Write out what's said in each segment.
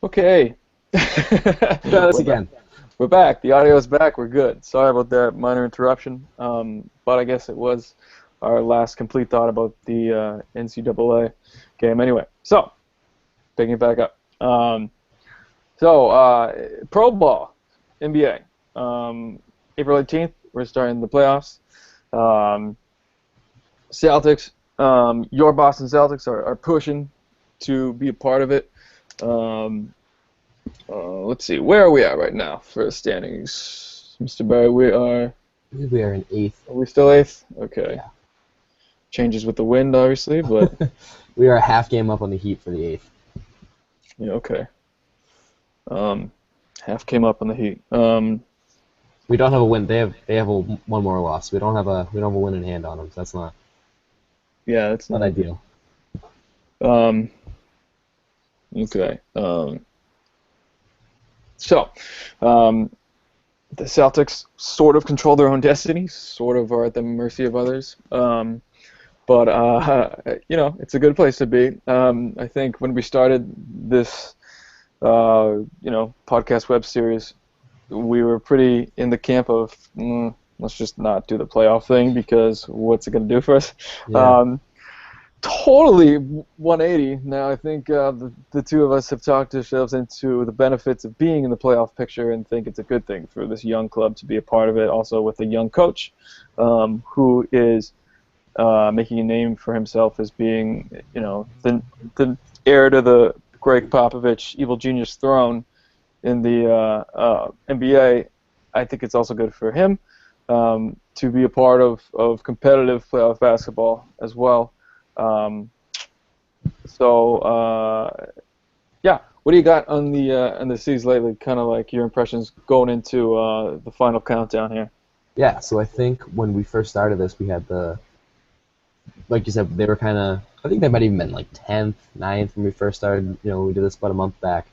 Okay. Try this We're back. again. We're back. The audio is back. We're good. Sorry about that minor interruption. But I guess it was our last complete thought about the NCAA game. Anyway, so picking it back up. Pro ball, NBA. April 18th, we're starting the playoffs. Celtics, your Boston Celtics are pushing to be a part of it. Let's see, where are we at right now for standings, Mr. Barry? I believe we are in eighth. Are we still eighth? Okay. Yeah. Changes with the wind, obviously, but We are a half game up on the Heat for the eighth. yeah, okay. Half came up on the Heat. We don't have a win. They have one more loss. We don't have a win in hand on them. So that's not That's not not ideal. Okay. The Celtics sort of control their own destiny, sort of are at the mercy of others. But it's a good place to be. I think when we started this, podcast web series, we were pretty in the camp of let's just not do the playoff thing because what's it going to do for us? Yeah. Totally 180. Now I think the two of us have talked ourselves into the benefits of being in the playoff picture and think it's a good thing for this young club to be a part of it. Also with a young coach who is making a name for himself as being, the heir to the Greg Popovich evil genius throne in the NBA. I think it's also good for him to be a part of competitive playoff basketball as well. What do you got on the seas lately? Kind of like your impressions going into the final countdown here. Yeah. So I think when we first started this, we had like you said, they were kind of. I think they might even been like 10th, 9th when we first started. We did this about a month back,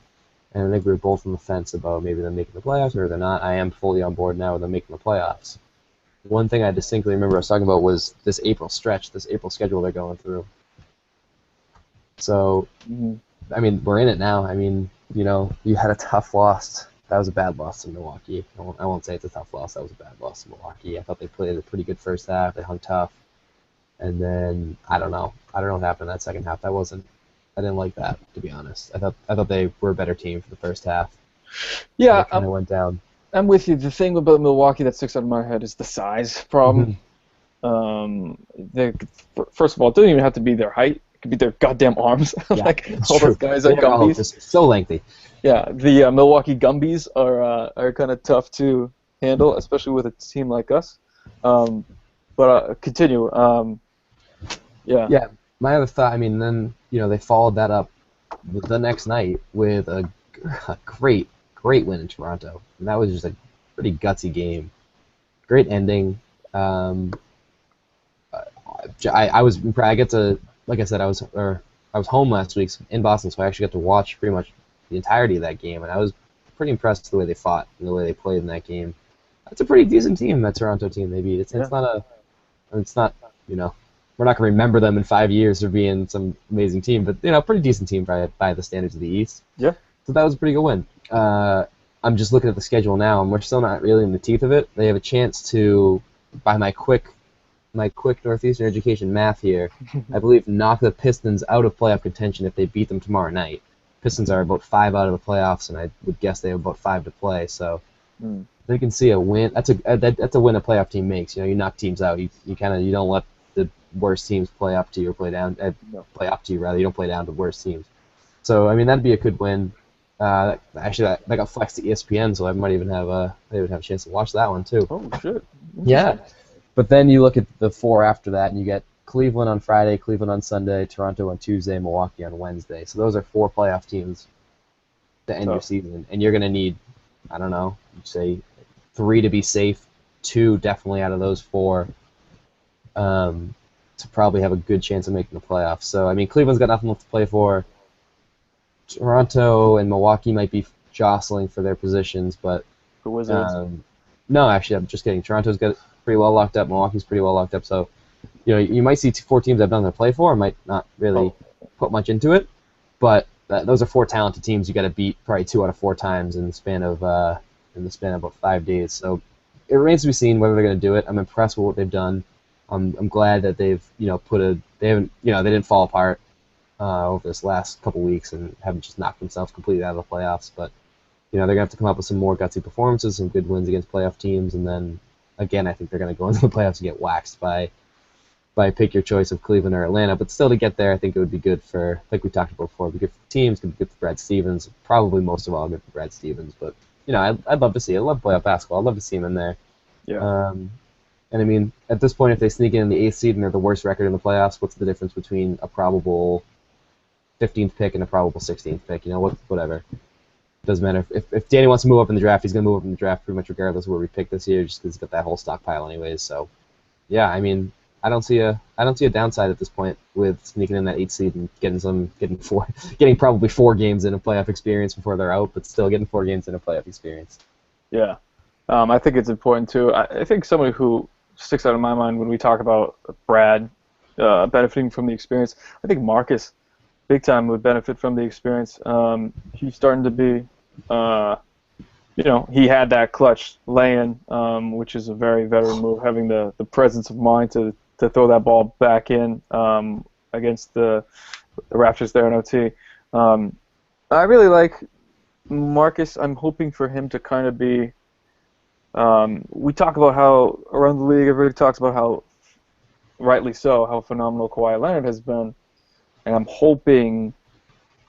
and I think we were both on the fence about maybe them making the playoffs or they're not. I am fully on board now with them making the playoffs. One thing I distinctly remember us talking about was this April stretch, this April schedule they're going through. So, I mean, we're in it now. I mean, you had a tough loss. That was a bad loss to Milwaukee. I won't say it's a tough loss. That was a bad loss to Milwaukee. I thought they played a pretty good first half. They hung tough. And then, I don't know. I don't know what happened in that second half. I didn't like that, to be honest. I thought they were a better team for the first half. Yeah, it kind of went down. I'm with you. The thing about Milwaukee that sticks out in my head is the size problem. First of all, it doesn't even have to be their height. It could be their goddamn arms. Yeah, like all true. those guys are They're all Gumbies. just so lengthy. Yeah, the Milwaukee Gumbies are kind of tough to handle, especially with a team like us. But continue. Yeah. Yeah. My other thought. I mean, then they followed that up the next night with a great win in Toronto, and that was just a pretty gutsy game. Great ending. I was impressed. I get to, like I said, I was home last week in Boston, so I actually got to watch pretty much the entirety of that game, and I was pretty impressed with the way they fought and the way they played in that game. That's a pretty decent team, that Toronto team they beat. It's not we're not going to remember them in 5 years for being some amazing team, but pretty decent team by the standards of the East. Yeah. So that was a pretty good win. I'm just looking at the schedule now, and we're still not really in the teeth of it. They have a chance to, by my quick Northeastern education math here, I believe knock the Pistons out of playoff contention if they beat them tomorrow night. Pistons are about 5 out of the playoffs, and I would guess they have about 5 to play. So they can see a win. That's a win a playoff team makes. You knock teams out. You don't let the worst teams play up to you or play down. Play up to you rather. You don't play down to worst teams. So I mean that'd be a good win. Actually, that got flexed to ESPN, so I might even have a chance to watch that one too. Oh shit. Yeah, but then you look at the 4 after that, and you get Cleveland on Friday, Cleveland on Sunday, Toronto on Tuesday, Milwaukee on Wednesday. So those are 4 playoff teams to end your season, and you're gonna need, I don't know, say 3 to be safe, 2 definitely out of those 4, to probably have a good chance of making the playoffs. So I mean, Cleveland's got nothing left to play for. Toronto and Milwaukee might be jostling for their positions, but The Wizards. no, actually, I'm just kidding. Toronto's got it pretty well locked up. Milwaukee's pretty well locked up. So, you might see 4 teams that have nothing to play for, and might not really put much into it. But those are 4 talented teams you got to beat probably 2 out of 4 times in the span of about 5 days. So it remains to be seen whether they're going to do it. I'm impressed with what they've done. I'm glad that they've they haven't they didn't fall apart over this last couple weeks and haven't just knocked themselves completely out of the playoffs. But they're gonna have to come up with some more gutsy performances, some good wins against playoff teams, and then again I think they're gonna go into the playoffs and get waxed by pick your choice of Cleveland or Atlanta. But still, to get there, I think it would be good for, like we talked about before, it'd be good for the teams, it'd be good for Brad Stevens, probably most of all good for Brad Stevens. But I'd love to see it. I love playoff basketball. I'd love to see him in there. Yeah. And I mean, at this point, if they sneak in the 8th seed and they're the worst record in the playoffs, what's the difference between a probable 15th pick and a probable 16th pick? Whatever. Doesn't matter. If Danny wants to move up in the draft, he's going to move up in the draft pretty much regardless of where we pick this year, just because he's got that whole stockpile anyways. So, yeah, I mean, I don't see a downside at this point with sneaking in that 8th seed and getting probably 4 games in a playoff experience before they're out, but still getting 4 games in a playoff experience. Yeah. I think it's important, too. I think somebody who sticks out in my mind when we talk about Brad benefiting from the experience, I think Marcus, big time, would benefit from the experience. He's starting to be, he had that clutch lay-in, which is a very veteran move, having the presence of mind to throw that ball back in against the Raptors there in OT. I really like Marcus. I'm hoping for him to kind of be. We talk about how around the league everybody talks about how, rightly so, how phenomenal Kawhi Leonard has been, and I'm hoping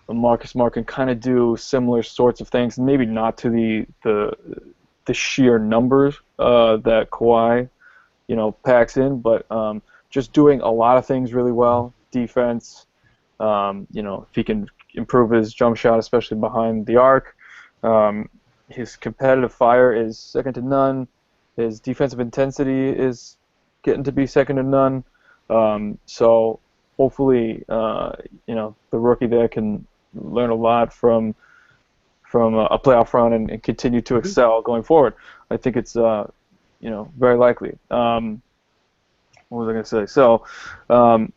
Marcus Smart can kind of do similar sorts of things, maybe not to the sheer numbers that Kawhi, packs in, but just doing a lot of things really well. Defense, if he can improve his jump shot, especially behind the arc. His competitive fire is second to none. His defensive intensity is getting to be second to none. So hopefully, the rookie there can learn a lot from a playoff run and continue to excel going forward. I think it's very likely. What was I going to say? So, I'm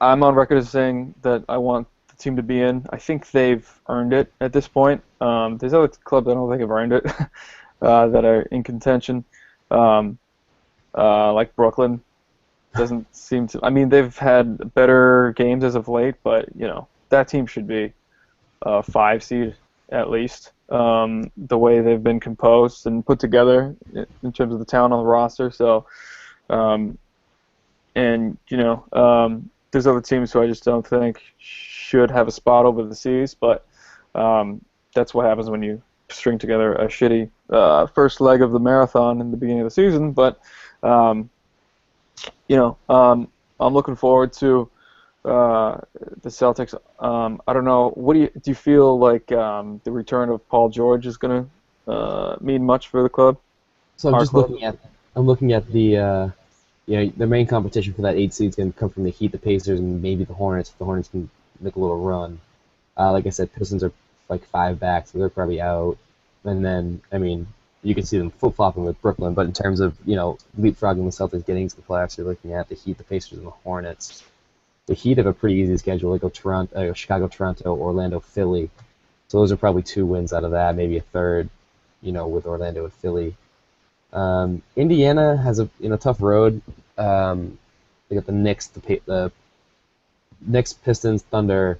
on record as saying that I want the team to be in. I think they've earned it at this point. There's other clubs I don't think have earned it that are in contention, like Brooklyn. Doesn't seem to. I mean, they've had better games as of late, but that team should be a 5 seed at least. The way they've been composed and put together in terms of the talent on the roster. So, there's other teams who I just don't think should have a spot over the C's, but that's what happens when you string together a shitty first leg of the marathon in the beginning of the season. But I'm looking forward to the Celtics. I don't know. What do you feel like the return of Paul George is going to mean much for the club? So I'm looking at the the main competition for that 8 seed is going to come from the Heat, the Pacers, and maybe the Hornets. If the Hornets can make a little run, like I said, Pistons are like 5 back, so they're probably out. And then you can see them flip-flopping with Brooklyn, but in terms of leapfrogging the Celtics getting to the playoffs, you're looking at the Heat, the Pacers, and the Hornets. The Heat have a pretty easy schedule. They go Chicago, Toronto, Orlando, Philly. So those are probably 2 wins out of that, maybe a third, with Orlando and Philly. Indiana has a tough road. They got the Knicks, the Knicks, Pistons, Thunder,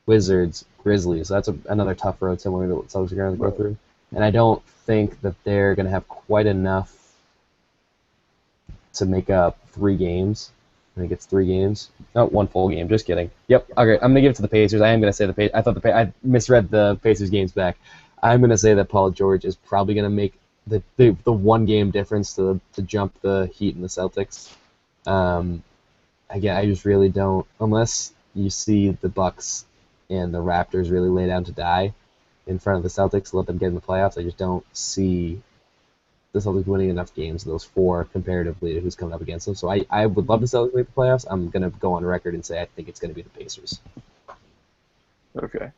Wizards, Grizzlies. So that's another tough road, similar to what Celtics are going to go through. And I don't think that they're going to have quite enough to make up 3 games. I think it's 3 games. No, 1 full game. Just kidding. Yep. Okay, I'm going to give it to the Pacers. I am going to say the Pacers. I misread the Pacers games back. I'm going to say that Paul George is probably going to make the 1 game difference to jump the Heat and the Celtics. Again, I just really don't, unless you see the Bucks and the Raptors really lay down to die in front of the Celtics, let them get in the playoffs. I just don't see the Celtics winning enough games, those 4 comparatively to who's coming up against them. So I would love the Celtics to make the playoffs. I'm going to go on record and say I think it's going to be the Pacers. Okay.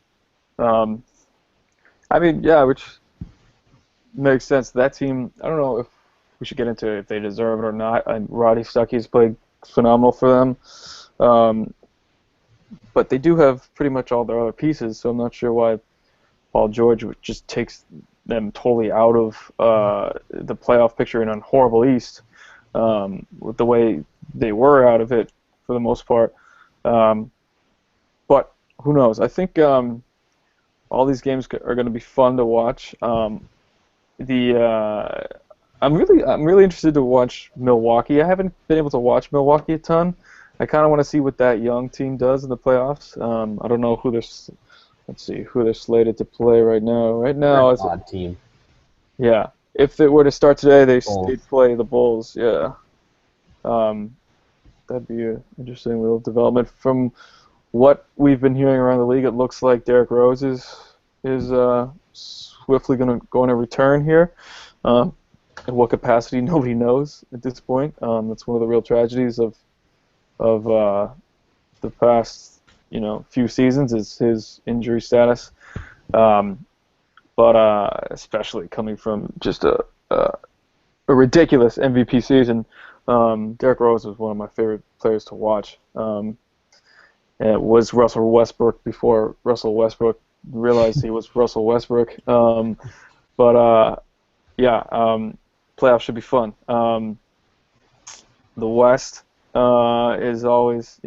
Which makes sense. That team, I don't know if we should get into if they deserve it or not. Roddy Stuckey's played phenomenal for them. but they do have pretty much all their other pieces, so I'm not sure why Paul George just takes them totally out of the playoff picture in a horrible East, with the way they were out of it for the most part. But who knows? I think all these games are going to be fun to watch. I'm really interested to watch Milwaukee. I haven't been able to watch Milwaukee a ton. I kind of want to see what that young team does in the playoffs. I don't know who let's see who they're slated to play right now. Right now, It's an odd team. yeah. If it were to start today, Bulls. they'd play the Bulls. Yeah. That'd be an interesting little development. From what we've been hearing around the league, it looks like Derrick Rose is swiftly going to return here. In what capacity, nobody knows at this point. That's one of the real tragedies of the past few seasons is his injury status. But especially coming from just a ridiculous MVP season, Derrick Rose was one of my favorite players to watch. And it was Russell Westbrook before Russell Westbrook realized he was Russell Westbrook. Playoffs should be fun. The West is always,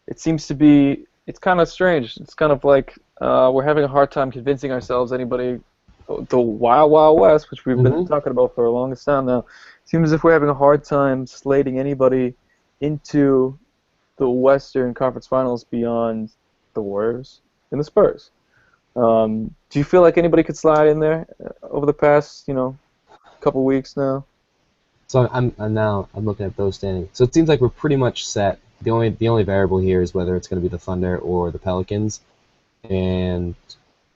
it seems to be, it's kind of strange. It's kind of like we're having a hard time convincing ourselves anybody, the Wild Wild West, which we've been talking about for the longest time now, seems as if we're having a hard time slating anybody into the Western Conference Finals beyond the Warriors and the Spurs. Do you feel like anybody could slide in there over the past, couple weeks now? So I'm looking at those standings. So it seems like we're pretty much set. The only variable here is whether it's going to be the Thunder or the Pelicans. And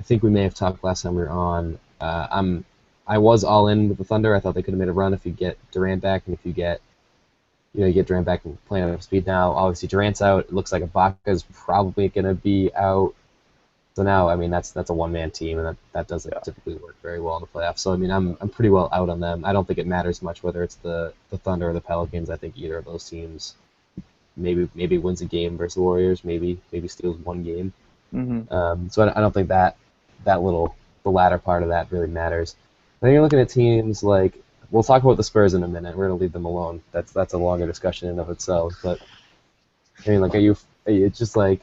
I think we may have talked last time we were on. I was all in with the Thunder. I thought they could have made a run if you get Durant back, and if you get Durant back and playing at speed now. Obviously Durant's out. It looks like Ibaka's probably going to be out. So now, I mean, that's a one-man team, and that doesn't typically work very well in the playoffs. So I mean, I'm pretty well out on them. I don't think it matters much whether it's the Thunder or the Pelicans. I think either of those teams maybe wins a game versus the Warriors, maybe steals one game. So I don't think the latter part of that really matters. Then you're looking at teams like, we'll talk about the Spurs in a minute. We're gonna leave them alone. That's a longer discussion in and of itself. But I mean, like, it's just like,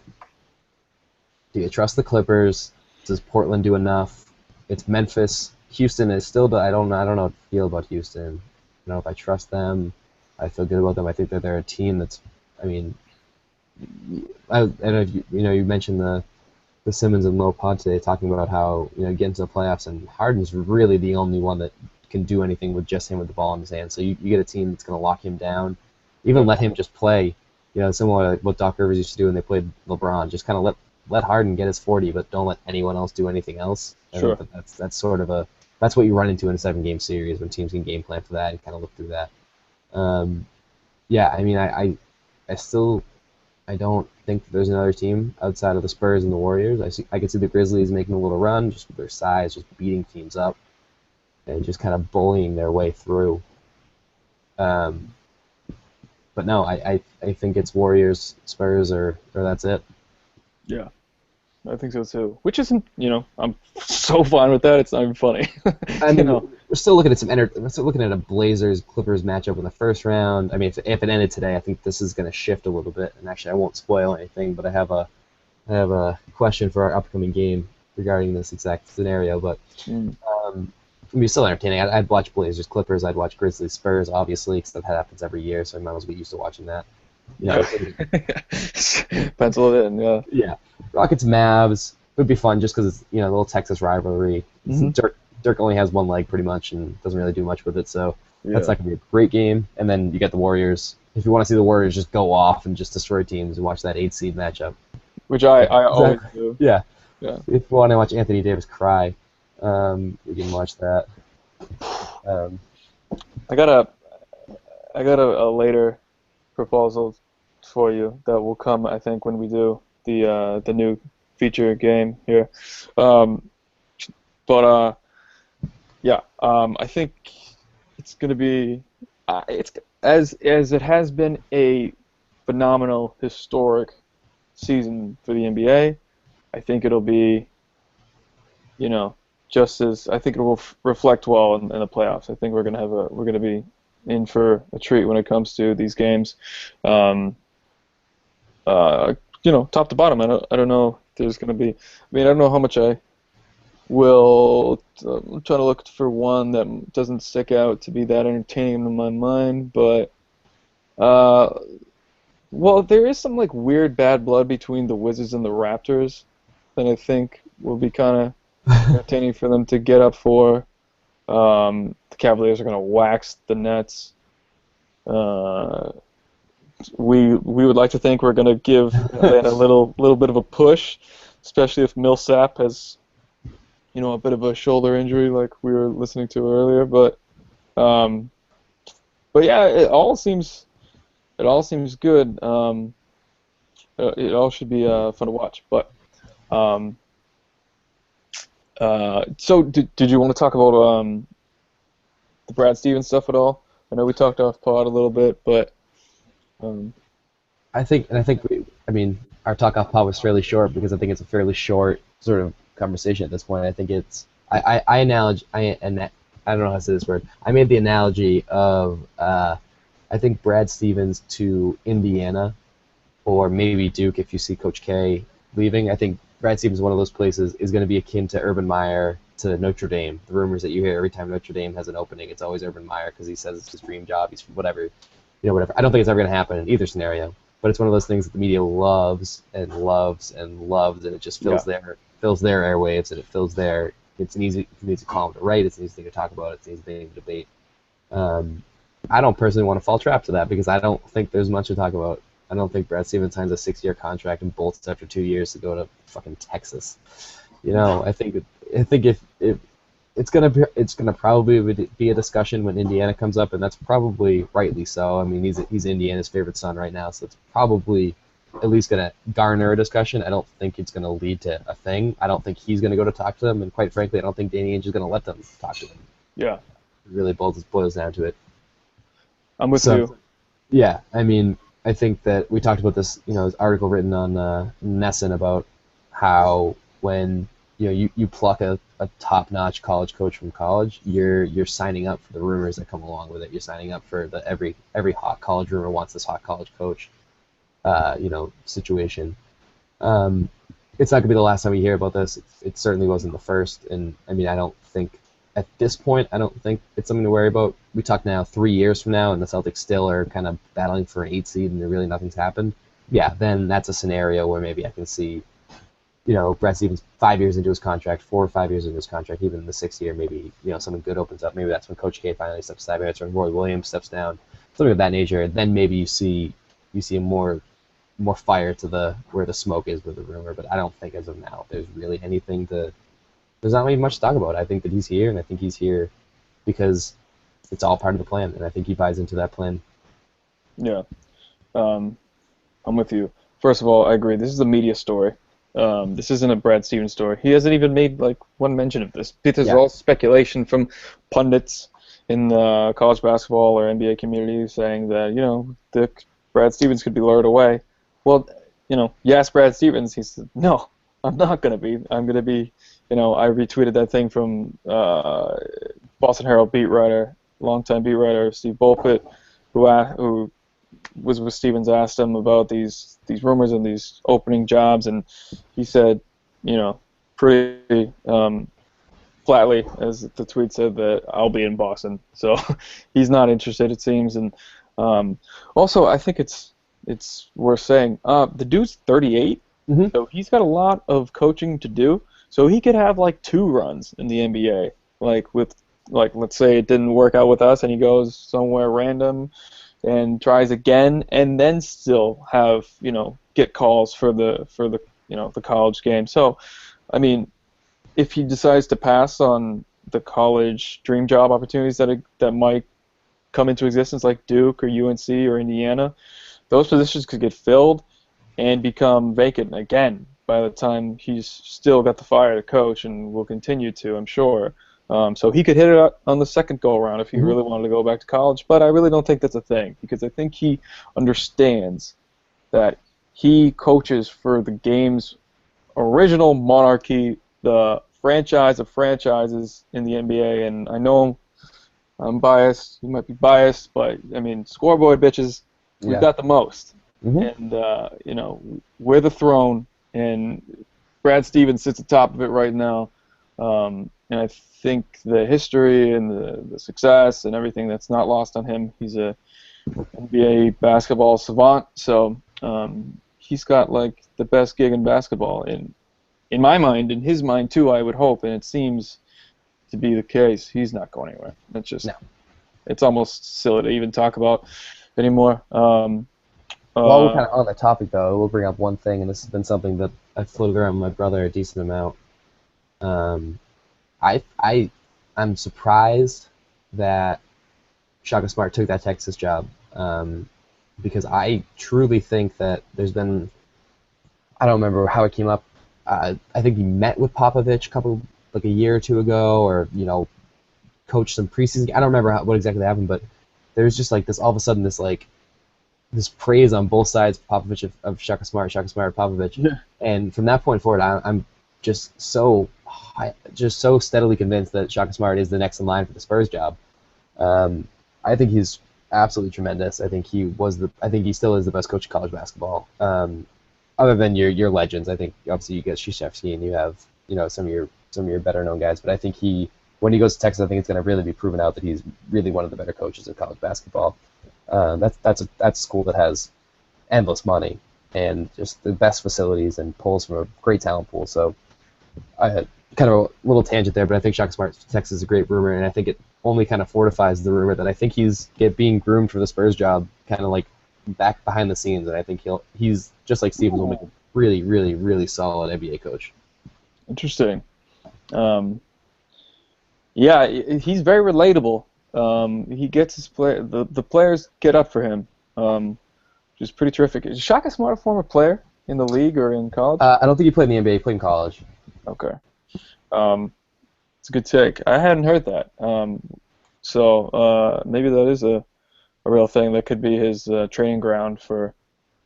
do you trust the Clippers? Does Portland do enough? It's Memphis. Houston is still, but I don't know how to feel about Houston. I don't know if I trust them. I feel good about them. I think that they're a team that's, I mean, I don't know if you mentioned the Simmons and Low pod today talking about how, get into the playoffs, and Harden's really the only one that can do anything with just him with the ball in his hand. So you get a team that's going to lock him down, even let him just play, similar to what Doc Rivers used to do when they played LeBron. Just kind of let Harden get his 40, but don't let anyone else do anything else. Sure. That's sort of that's what you run into in a 7-game series when teams can game plan for that and kind of look through that. I mean, I don't think that there's another team outside of the Spurs and the Warriors. I could see the Grizzlies making a little run just with their size, just beating teams up and just kind of bullying their way through. But no, I think it's Warriors, Spurs, or that's it. Yeah. I think so too. Which isn't, I'm so fine with that. It's not even funny. I mean, we're still looking at a Blazers Clippers matchup in the first round. I mean, if it ended today, I think this is going to shift a little bit. And actually, I won't spoil anything, but I have a question for our upcoming game regarding this exact scenario. But it'd be still entertaining. I'd watch Blazers Clippers. I'd watch Grizzlies Spurs, obviously, because that happens every year. So I might as well get used to watching that. Pencil it in, yeah. Yeah. Rockets Mavs would be fun just because it's the little Texas rivalry. Dirk only has one leg pretty much and doesn't really do much with it, so that's not gonna be a great game. And then you got the Warriors. If you want to see the Warriors just go off and just destroy teams, and watch that 8-seed matchup. Which I always do. Yeah. If you want to watch Anthony Davis cry, we can watch that. I got a later proposal for you that will come, I think, when we do the new feature game here. I think it's going to be it's as it has been a phenomenal, historic season for the NBA. I think it'll be, just as I think it will reflect well in the playoffs. I think we're gonna be in for a treat when it comes to these games. Top to bottom. I don't know if there's gonna be. I mean, I don't know how much I will. I'm trying to look for one that doesn't stick out to be that entertaining in my mind, but well, there is some like weird bad blood between the Wizards and the Raptors that I think will be kind of entertaining for them to get up for. The Cavaliers are going to wax the Nets. We would like to think we're going to give Atlanta a little bit of a push, especially if Millsap has a bit of a shoulder injury like we were listening to earlier. But yeah, it all seems good. It all should be fun to watch. But so did you want to talk about the Brad Stevens stuff at all? I know we talked off pod a little bit, but I think our talk off pod was fairly short because I think it's a fairly short sort of conversation at this point. I think it's I don't know how to say this word. I made the analogy of I think Brad Stevens to Indiana, or maybe Duke if you see Coach K leaving. I think Brad Stevens, one of those places, is going to be akin to Urban Meyer to Notre Dame. The rumors that you hear every time Notre Dame has an opening, it's always Urban Meyer because he says it's his dream job. He's whatever. I don't think it's ever going to happen in either scenario, but it's one of those things that the media loves and loves and loves, and it just fills their airwaves, and it fills their. It's an easy column to write. It's an easy thing to talk about. It's an easy thing to debate. I don't personally want to fall trap to that because I don't think there's much to talk about. I don't think Brad Stevens signs a 6-year contract and bolts after 2 years to go to fucking Texas. I think if it's gonna probably be a discussion when Indiana comes up, and that's probably rightly so. I mean, he's Indiana's favorite son right now, so it's probably at least gonna garner a discussion. I don't think it's gonna lead to a thing. I don't think he's gonna go to talk to them, and quite frankly, I don't think Danny Ainge is gonna let them talk to him. Yeah, it really boils down to it. I'm with you. Yeah, I mean, I think that we talked about this, this article written on Nesson about how when you pluck a top-notch college coach from college, you're signing up for the rumors that come along with it. You're signing up for the every hot college rumor wants this hot college coach, situation. It's not gonna be the last time we hear about this. It certainly wasn't the first, and I mean, I don't think at this point, I don't think it's something to worry about. We talk now 3 years from now, and the Celtics still are kind of battling for an 8 seed, and really nothing's happened. Yeah, then that's a scenario where maybe I can see, Brad Stevens 5 years into his contract, 4 or 5 years into his contract, even in the 6th year, maybe something good opens up. Maybe that's when Coach K finally steps aside. Maybe that's when Roy Williams steps down, something of that nature. Then maybe you see a more fire to where the smoke is with the rumor. But I don't think as of now there's really anything to. There's not really much to talk about. I think that he's here, and I think he's here because it's all part of the plan, and I think he buys into that plan. Yeah, I'm with you. First of all, I agree. This is a media story. This isn't a Brad Stevens story. He hasn't even made one mention of this. This is all speculation from pundits in the college basketball or NBA community saying that Brad Stevens could be lured away. Well, yes, Brad Stevens. He said, no, I'm not going to be. I'm going to be. I retweeted that thing from Boston Herald beat writer, longtime beat writer Steve Bulpett, who was with Stevens, asked him about these rumors and these opening jobs, and he said, pretty flatly, as the tweet said, that I'll be in Boston. So he's not interested, it seems. And also, I think it's worth saying, the dude's 38, so he's got a lot of coaching to do. So he could have 2 runs in the NBA, let's say it didn't work out with us, and he goes somewhere random and tries again, and then still have get calls for the college game. So, I mean, if he decides to pass on the college dream job opportunities that might come into existence, like Duke or UNC or Indiana, those positions could get filled and become vacant again by the time he's still got the fire to coach, and will continue to, I'm sure. So he could hit it on the second go-around if he really wanted to go back to college, but I really don't think that's a thing, because I think he understands that he coaches for the game's original monarchy, the franchise of franchises in the NBA. And I know I'm biased. You might be biased, but I mean, scoreboard bitches, we've got the most. And we're the throne, and Brad Stevens sits atop of it right now. And I think the history and the success and everything, that's not lost on him. He's a NBA basketball savant, so he's got like the best gig in basketball in my mind, in his mind too, I would hope, and it seems to be the case. He's not going anywhere. It's just, it's almost silly to even talk about anymore. While we're kind of on that topic, though, we'll bring up one thing, and this has been something that I've floated around with my brother a decent amount. I'm surprised that Shaka Smart took that Texas job, because I truly think that there's been, I don't remember how it came up. I think he met with Popovich a year or two ago, or coached some preseason. I don't remember what exactly happened, but there's just like this all of a sudden this praise on both sides, Popovich of Shaka Smart of Popovich, and from that point forward, I'm just so steadily convinced that Shaka Smart is the next in line for the Spurs job. I think he's absolutely tremendous. I think he still is the best coach in college basketball. Other than your legends, I think obviously you get Krzyzewski and you have some of your better known guys, but I think when he goes to Texas, I think it's going to really be proven out that he's really one of the better coaches in college basketball. That's a school that has endless money and just the best facilities and pulls from a great talent pool. So I had kind of a little tangent there, but I think Shaka Smart to Texas is a great rumor, and I think it only kind of fortifies the rumor that I think he's being groomed for the Spurs job, kind of like back behind the scenes, and I think he's just like Stevens will make a really, really, really solid NBA coach. Interesting. Yeah, he's very relatable. He gets his the players get up for him, which is pretty terrific. Is Shaka Smart a former player in the league or in college? I don't think he played in the NBA. He played in college. Okay. It's a good take. I hadn't heard that. So maybe that is a real thing. That could be his training ground for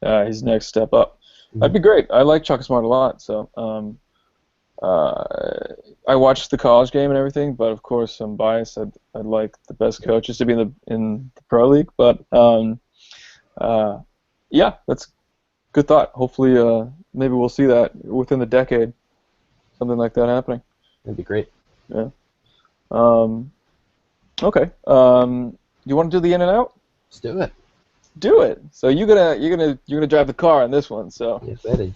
his next step up. That'd be great. I like Shaka Smart a lot. So I watched the college game and everything, but of course I'm biased. I'd like the best coaches to be in the pro league. But yeah, that's a good thought. Hopefully, maybe we'll see that within the decade. Something like that happening. That'd be great. Yeah. Okay. You want to do the in and out? Let's do it. Do it. So you're gonna drive the car on this one. So. Yeah, ready.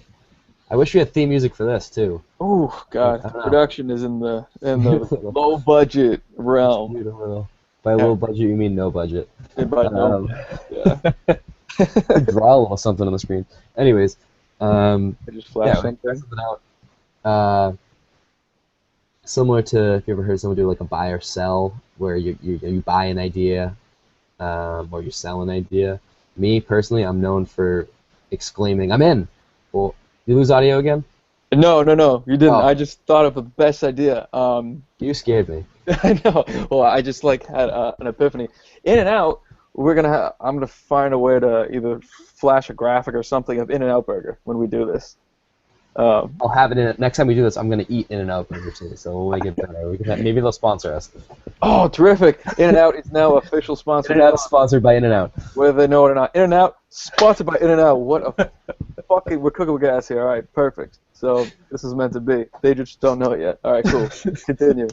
I wish we had theme music for this too. Oh God, production is in the low budget realm. Beautiful. By low budget, you mean no budget. By no. Yeah. Draw a little something on the screen. Anyways, I just flash something out. Similar to, if you ever heard someone do like a buy or sell, where you buy an idea, or you sell an idea. Me personally, I'm known for exclaiming, "I'm in!" Well, you lose audio again? No, you didn't. I just thought of the best idea. You scared me. I know. Well, I just had an epiphany. In and Out, I'm gonna find a way to either flash a graphic or something of In-N-Out Burger when we do this. I'll have it in it. Next time we do this, I'm gonna eat In-N-Out Burger too, so we'll make it better. Maybe they'll sponsor us. Oh, terrific! In-N-Out is now official sponsor. In-N-Out sponsored by In-N-Out. Whether they know it or not. In-N-Out sponsored by In-N-Out. What a fucking, we're cooking with gas here. All right, perfect. So this is meant to be. They just don't know it yet. All right, cool. Continue.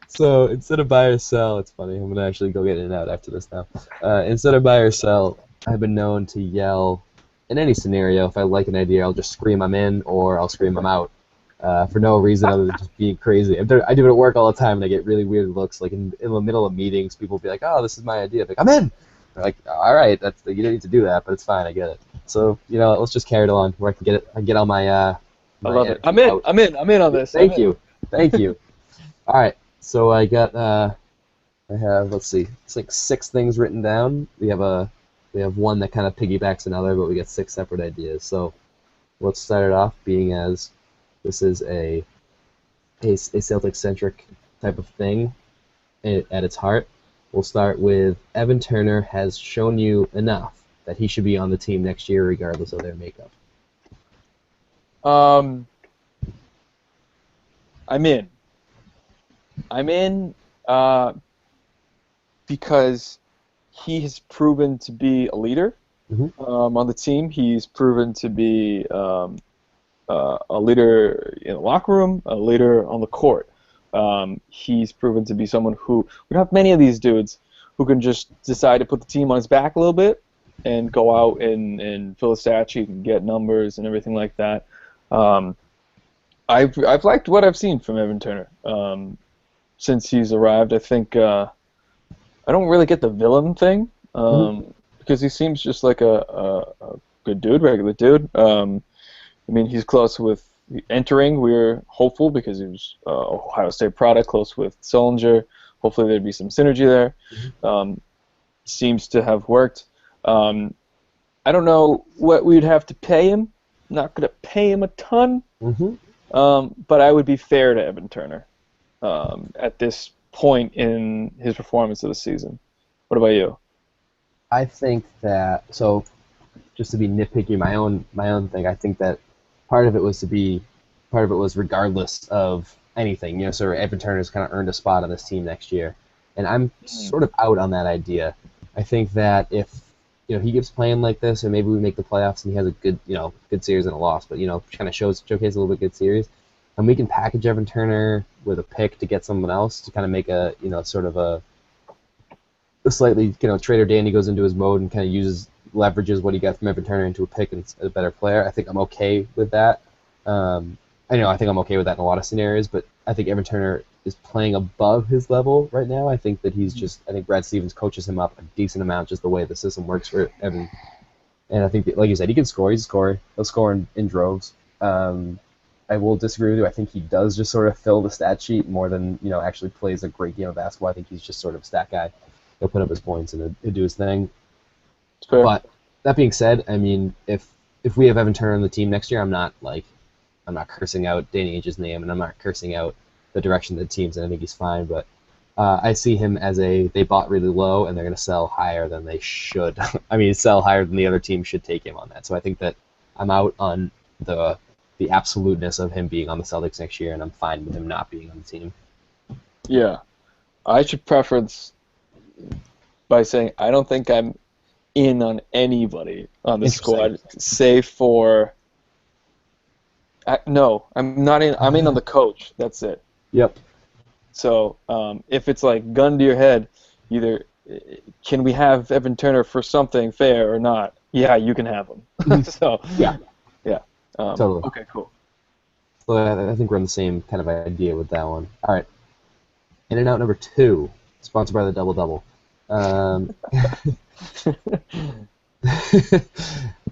So instead of buy or sell, it's funny. I'm gonna actually go get In-N-Out after this now. Instead of buy or sell, I've been known to yell. In any scenario, if I like an idea, I'll just scream I'm in, or I'll scream I'm out, for no reason other than just being crazy. I do it at work all the time, and I get really weird looks. Like in the middle of meetings, people will be like, "Oh, this is my idea." I'm like, "I'm in." They're like, "All right, you don't need to do that, but it's fine. I get it." So let's just carry it on where I can get it. I can get all my. I love it. I'm in. I'm in on this. Thank you. All right. So I got. I have. Let's see. It's like 6 things written down. We have one that kind of piggybacks another, but we got 6 separate ideas. So let's start it off being as this is a Celtics-centric type of thing at its heart. We'll start with Evan Turner has shown you enough. that he should be on the team next year regardless of their makeup? I'm in. I'm in because he has proven to be a leader on the team. He's proven to be a leader in the locker room, a leader on the court. He's proven to be someone who, we don't have many of these dudes who can just decide to put the team on his back a little bit and go out and fill a stat sheet and get numbers and everything like that. I've liked what I've seen from Evan Turner since he's arrived. I think I don't really get the villain thing because he seems just like a good dude, regular dude. I mean, he's close with entering. We're hopeful because he was Ohio State product, close with Sullinger. Hopefully there'd be some synergy there. Seems to have worked. I don't know what we'd have to pay him. Not going to pay him a ton, but I would be fair to Evan Turner at this point in his performance of the season. What about you? I think that, so just to be nitpicky, my own thing, I think that part of it was regardless of anything. You know, so Evan Turner's kind of earned a spot on this team next year, and I'm sort of out on that idea. I think that if he keeps playing like this, and maybe we make the playoffs and he has a good good series and a loss, but kind of showcase a little bit good series, and we can package Evan Turner with a pick to get someone else to kind of make a sort of a slightly Trader Danny goes into his mode and kind of leverages what he got from Evan Turner into a pick and a better player. I think I'm okay with that. I think I'm okay with that in a lot of scenarios, but I think Evan Turner is playing above his level right now. I think that I think Brad Stevens coaches him up a decent amount, just the way the system works for Evan. And I think, like you said, he can score. He's a scorer. He'll score in droves. I will disagree with you. I think he does just sort of fill the stat sheet more than actually plays a great game of basketball. I think he's just sort of a stat guy. He'll put up his points and he'll do his thing. Fair. But that being said, I mean, if we have Evan Turner on the team next year, I'm not cursing out Danny Ainge's name, and I'm not cursing out the direction of the teams, and I think he's fine. But I see him as they bought really low, and they're going to sell higher than they should. I mean, sell higher than the other team should take him on that. So I think that I'm out on the absoluteness of him being on the Celtics next year, and I'm fine with him not being on the team. Yeah. I should preference by saying I don't think I'm in on anybody on the squad, save for... no, I'm not in. I'm in on the coach. That's it. Yep. So if it's like gun to your head, either can we have Evan Turner for something fair or not? Yeah, you can have him. So yeah. Totally. Okay, cool. So I think we're on the same kind of idea with that one. All right. In and out number 2, sponsored by the Double Double. I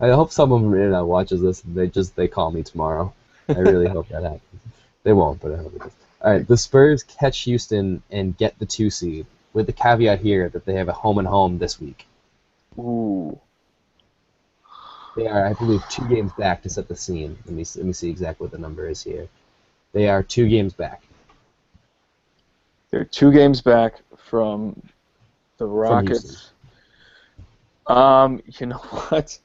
hope someone from In-N-Out watches this and they call me tomorrow. I really hope that happens. They won't, but I hope it does. All right, the Spurs catch Houston and get the 2 seed, with the caveat here that they have a home and home this week. Ooh. They are, I believe, 2 games back to set the scene. Let me see exactly what the number is here. They are 2 games back. They're 2 games back from the Rockets. You know what?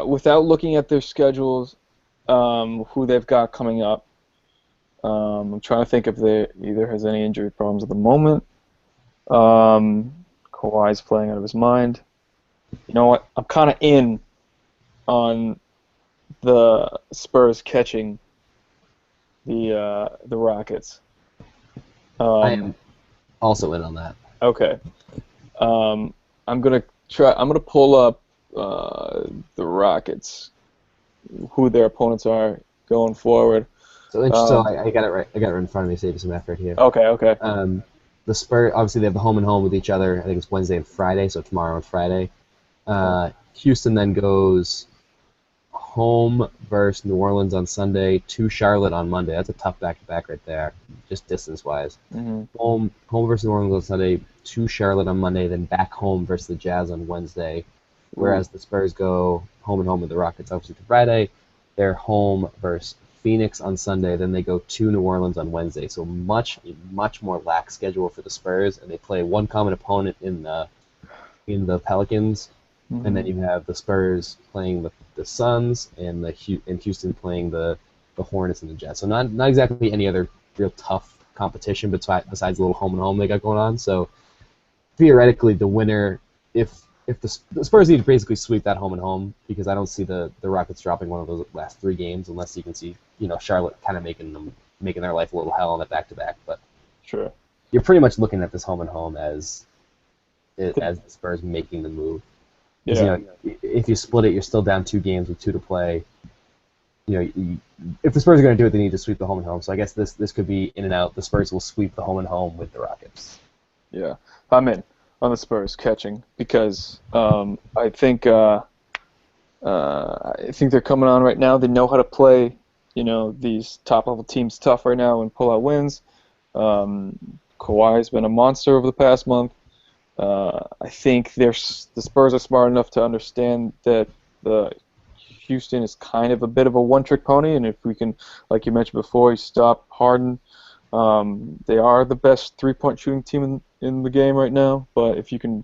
Without looking at their schedules, who they've got coming up, I'm trying to think if they either has any injury problems at the moment. Kawhi's playing out of his mind. You know what? I'm kind of in on the Spurs catching the Rockets. I am also in on that. Okay. I'm gonna pull up the Rockets, who their opponents are going forward. So I got it right. I got it in front of me. Save some effort here. Okay. The Spurs, obviously, they have the home and home with each other. I think it's Wednesday and Friday, so tomorrow and Friday. Houston then goes home versus New Orleans on Sunday, to Charlotte on Monday. That's a tough back-to-back right there, just distance-wise. Mm-hmm. Home versus New Orleans on Sunday, to Charlotte on Monday, then back home versus the Jazz on Wednesday. Whereas the Spurs go home and home with the Rockets, obviously, to Friday. They're home versus Phoenix on Sunday, then they go to New Orleans on Wednesday. So much more lax schedule for the Spurs, and they play one common opponent in the in the Pelicans, and then you have the Spurs playing the Suns, and Houston playing the Hornets and the Jets. So not exactly any other real tough competition besides the little home and home they got going on. So theoretically, the winner, if the Spurs need to basically sweep that home and home, because I don't see the Rockets dropping one of those last 3 games unless you can see Charlotte kind of making their life a little hell on that back-to-back. But sure, you're pretty much looking at this home and home as the Spurs making the move. Yeah. If you split it, you're still down 2 games with 2 to play. If the Spurs are going to do it, they need to sweep the home and home. So I guess this could be in and out. The Spurs will sweep the home and home with the Rockets. Yeah, I'm in on the Spurs catching because I think they're coming on right now. They know how to play, these top-level teams tough right now and pull out wins. Kawhi's been a monster over the past month. I think the Spurs are smart enough to understand that Houston is kind of a bit of a one-trick pony, and if we can, like you mentioned before, stop Harden, they are the best three-point shooting team in the game right now. But if you can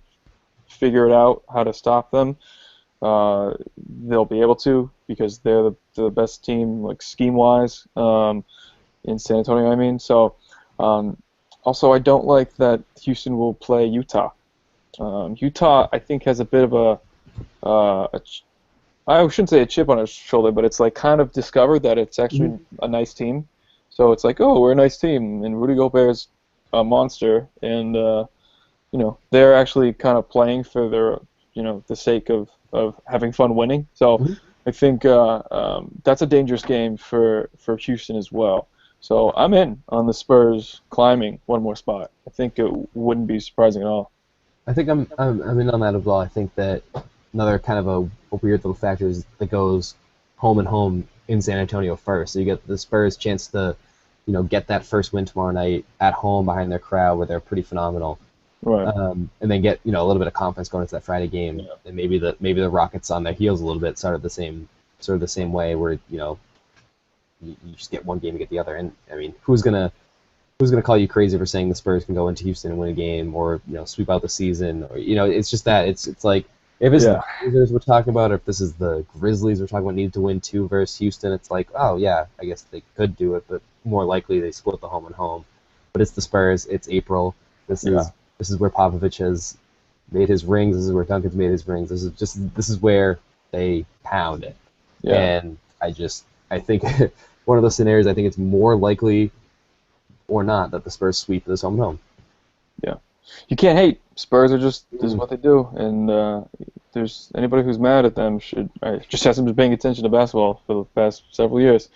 figure it out how to stop them, they'll be able to, because they're the best team, like scheme-wise, in San Antonio. I mean, so also I don't like that Houston will play Utah. Utah, I think, has a bit of I shouldn't say a chip on his shoulder, but it's like kind of discovered that it's actually a nice team. So it's like, oh, we're a nice team, and Rudy Gobert's a monster, and they're actually kind of playing for their the sake of having fun winning. So I think that's a dangerous game for Houston as well. So I'm in on the Spurs climbing one more spot. I think it wouldn't be surprising at all. I think I'm in on that as well. I think that another kind of a weird little factor is that goes home and home in San Antonio first. So you get the Spurs' chance to, get that first win tomorrow night at home behind their crowd where they're pretty phenomenal. Right. And then get a little bit of confidence going into that Friday game. Yeah. And maybe the Rockets on their heels a little bit, sort of the same way where you just get one game and get the other. And I mean, who's gonna call you crazy for saying the Spurs can go into Houston and win a game, or sweep out the season, or it's just that it's like if it's the Blazers we're talking about, or if this is the Grizzlies we're talking about need to win 2 versus Houston, it's like, oh yeah, I guess they could do it, but more likely they split the home and home. But it's the Spurs. It's April. This is where Popovich has made his rings. This is where Duncan's made his rings. This is where they pound it. Yeah. And I think one of those scenarios, I think it's more likely or not that the Spurs sweep this home and home. Yeah. You can't hate. Spurs are this is what they do, and there's anybody who's mad at them just hasn't been paying attention to basketball for the past several years.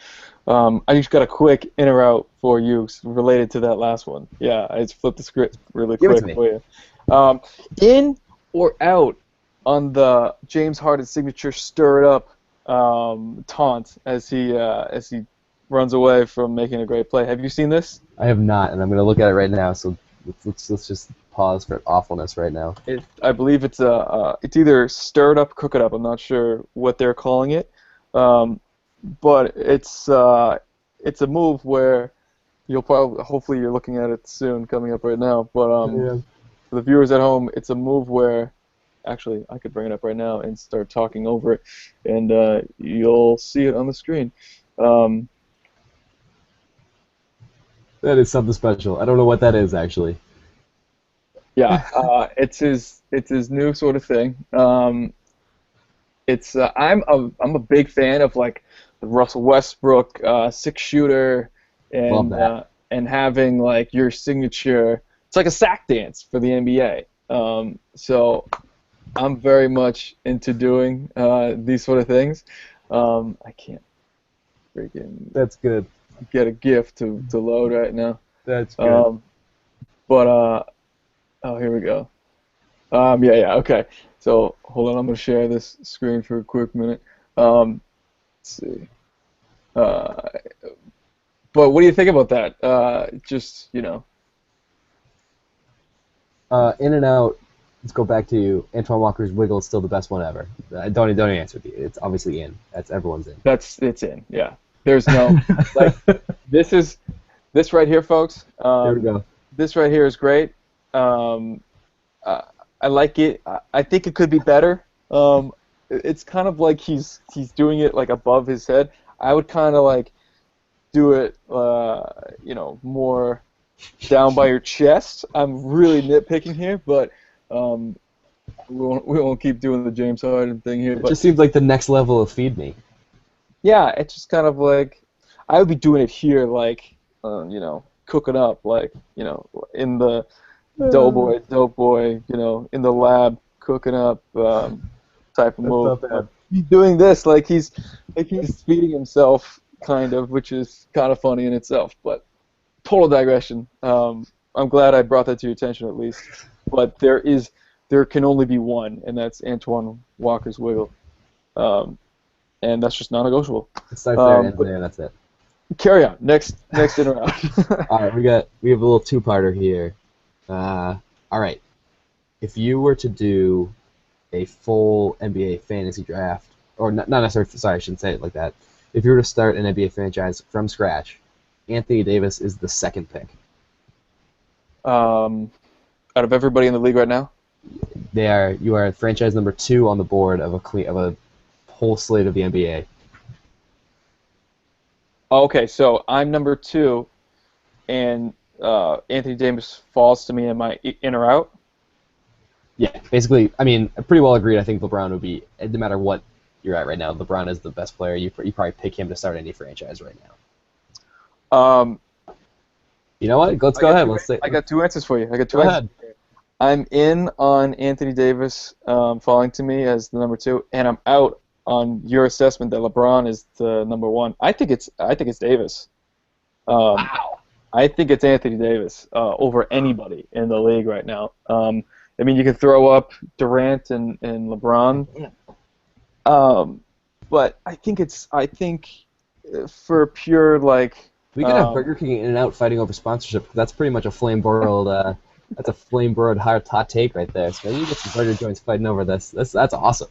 I just got a quick in or out for you related to that last one. Yeah, I just flipped the script really quick for you. In or out on the James Harden signature stir it up taunt as he runs away from making a great play. Have you seen this? I have not, and I'm going to look at it right now. So let's just pause for awfulness right now. I believe it's either stir it up, cook it up. I'm not sure what they're calling it, but it's a move where hopefully you're looking at it soon, coming up right now. But for the viewers at home, it's a move where actually I could bring it up right now and start talking over it, and you'll see it on the screen. That is something special. I don't know what that is actually. Yeah, it's his new sort of thing. I'm a big fan of like the Russell Westbrook 6-shooter and having like your signature. It's like a sack dance for the NBA. So I'm very much into doing these sort of things. I can't freaking. That's good. Get a GIF to load right now. That's good. Oh, here we go. Okay. So hold on, I'm gonna share this screen for a quick minute. Let's see. But what do you think about that? In and out. Let's go back to you. Antoine Walker's wiggle is still the best one ever. Don't even answer it. It's obviously in. Everyone's in. It's in. Yeah. There's no this right here, folks. There we go. This right here is great. I like it. I think it could be better. It's kind of like he's doing it like above his head. I would kind of like do it, more down by your chest. I'm really nitpicking here, but we won't keep doing the James Harden thing here. It But just seems like the next level of feed me. yeah, it's just kind of like I would be doing it here, like cooking up, like in the dope boy, in the lab cooking up type of That's move. not bad. He's doing this like he's feeding himself, kind of, which is kind of funny in itself. But total digression. I'm glad I brought that to your attention at least. But there can only be one, and that's Antoine Walker's Wiggle, and that's just non-negotiable. It starts there, ends there, and that's it. Carry on. Next in round. All right, we have a little two-parter here. All right, if you were to do a full NBA fantasy draft, or not necessarily, sorry, I shouldn't say it like that. If you were to start an NBA franchise from scratch, Anthony Davis is the second pick. Out of everybody in the league right now? You are franchise number 2 on the board of a whole slate of the NBA. Okay, so I'm number 2, and Anthony Davis falls to me. Am I in or out? Yeah, basically, I mean, pretty well agreed. I think LeBron would be, no matter what you're at right now, LeBron is the best player. You probably pick him to start any franchise right now. You know what? Let's go ahead. I got 2 answers for you. Go ahead. I'm in on Anthony Davis falling to me as the number 2, and I'm out on your assessment that LeBron is the number 1. I think it's Davis. Wow. I think it's Anthony Davis over anybody in the league right now. I mean, you can throw up Durant and LeBron, but I think for pure like. We could have Burger King and In-N-Out fighting over sponsorship. That's pretty much a flame-broiled. That's a flame-broiled hot take right there. So maybe get some burger joints fighting over this. That's awesome.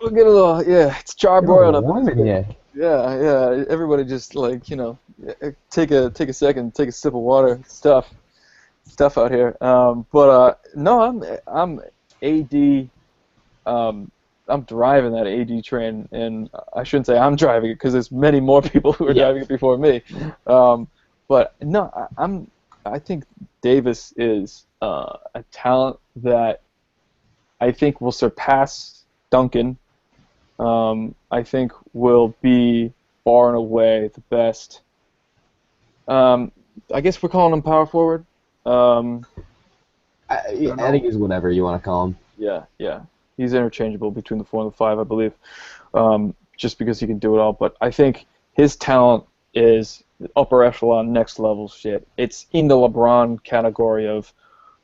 We'll get a little, it's charbroiled up. Yeah. Yeah. Everybody just take a second, take a sip of water. Stuff out here. No, I'm AD. I'm driving that AD train, and I shouldn't say I'm driving it because there's many more people who are driving it before me. But no, I think Davis is a talent that I think will surpass Duncan. I think will be far and away the best. I guess we're calling him power forward. I think he's whatever you want to call him. Yeah. He's interchangeable between the 4 and the 5, I believe, just because he can do it all. But I think his talent is upper echelon, next level shit. It's in the LeBron category of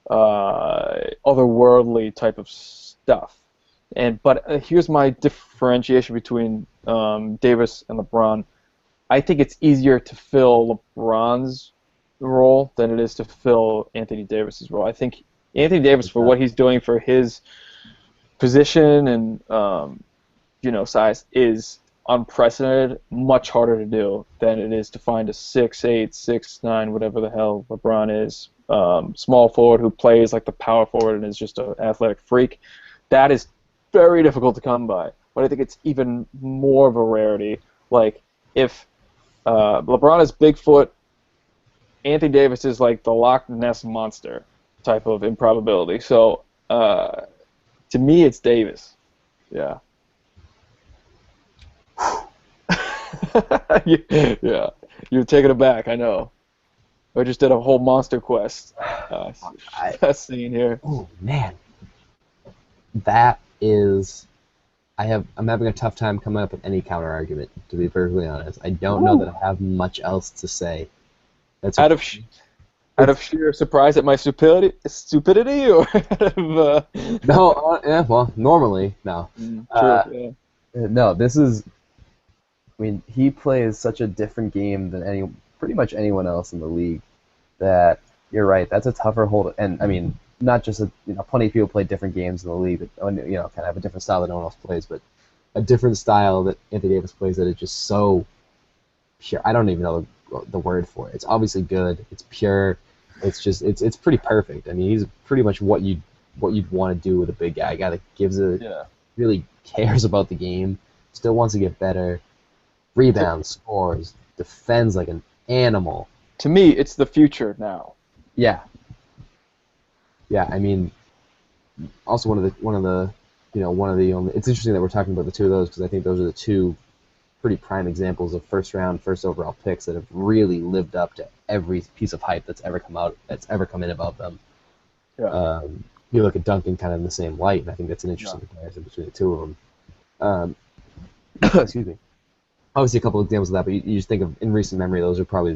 otherworldly type of stuff. But here's my differentiation between Davis and LeBron. I think it's easier to fill LeBron's role than it is to fill Anthony Davis's role. I think Anthony Davis, for what he's doing for his position and size, is unprecedented, much harder to do than it is to find a 6'8", 6'9", whatever the hell LeBron is, small forward who plays like the power forward and is just an athletic freak. That is very difficult to come by. But I think it's even more of a rarity. Like, if LeBron is Bigfoot, Anthony Davis is like the Loch Ness Monster type of improbability. So, to me, it's Davis. Yeah. Yeah. You're taking it back, I know. I just did a whole Monster Quest scene here. Oh, man. That is... I'm having a tough time coming up with any counter argument, to be perfectly honest. I don't know that I have much else to say. That's out of sheer surprise at my stupidity, or out of, No, yeah, well, normally, no. True, yeah. No, this is... I mean, he plays such a different game than pretty much anyone else in the league that you're right. That's a tougher hold. And, I mean, not just plenty of people play different games in the league that, kind of have a different style that no one else plays, but a different style that Anthony Davis plays that is just so pure. I don't even know the word for it. It's obviously good. It's pure. It's just it's pretty perfect. I mean, he's pretty much what you what you'd want to do with a big guy, a guy that Yeah. really cares about the game, still wants to get better, rebounds, scores, defends like an animal. To me, it's the future now. Yeah. Yeah, I mean, also one of the only. It's interesting that we're talking about the two of those because I think those are the two pretty prime examples of first round, first overall picks that have really lived up to every piece of hype that's ever come in about them. Yeah. You look at Duncan kind of in the same light, and I think that's an interesting comparison between the two of them. Excuse me. Obviously, a couple of examples of that, but you just think of in recent memory, those are probably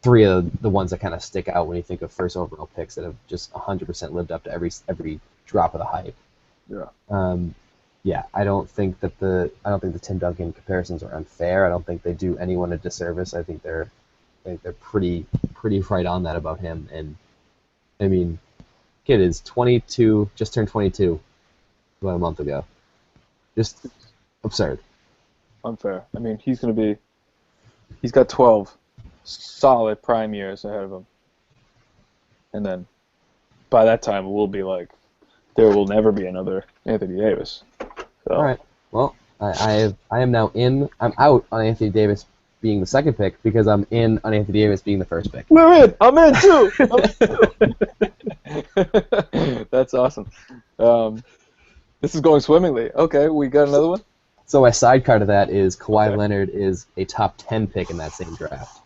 three of the ones that kind of stick out when you think of first overall picks that have just 100% lived up to every drop of the hype. Yeah. Yeah, I don't think the Tim Duncan comparisons are unfair. I don't think they do anyone a disservice. I think they're pretty right on that about him. And I mean, kid is 22, just turned 22 about a month ago. Just absurd. Unfair. I mean, he's got 12 solid prime years ahead of him. And then by that time, we'll be like, there will never be another Anthony Davis. So. All right. Well, I am now in. I'm out on Anthony Davis being the second pick because I'm in on Anthony Davis being the first pick. We're in. I'm in too. That's awesome. This is going swimmingly. Okay, we got another one. So my sidecar to that is Kawhi Leonard is a top 10 pick in that same draft.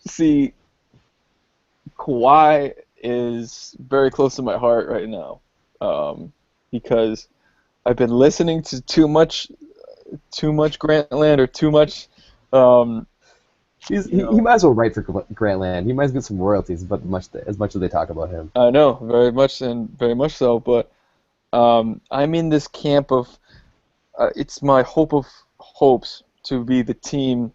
See, Kawhi is very close to my heart right now, because I've been listening to too much Grant Land or too much. He might as well write for Grant Land. He might as well get some royalties, but as much as they talk about him. I know, very much so. But I'm in this camp of it's my hope of hopes to be the team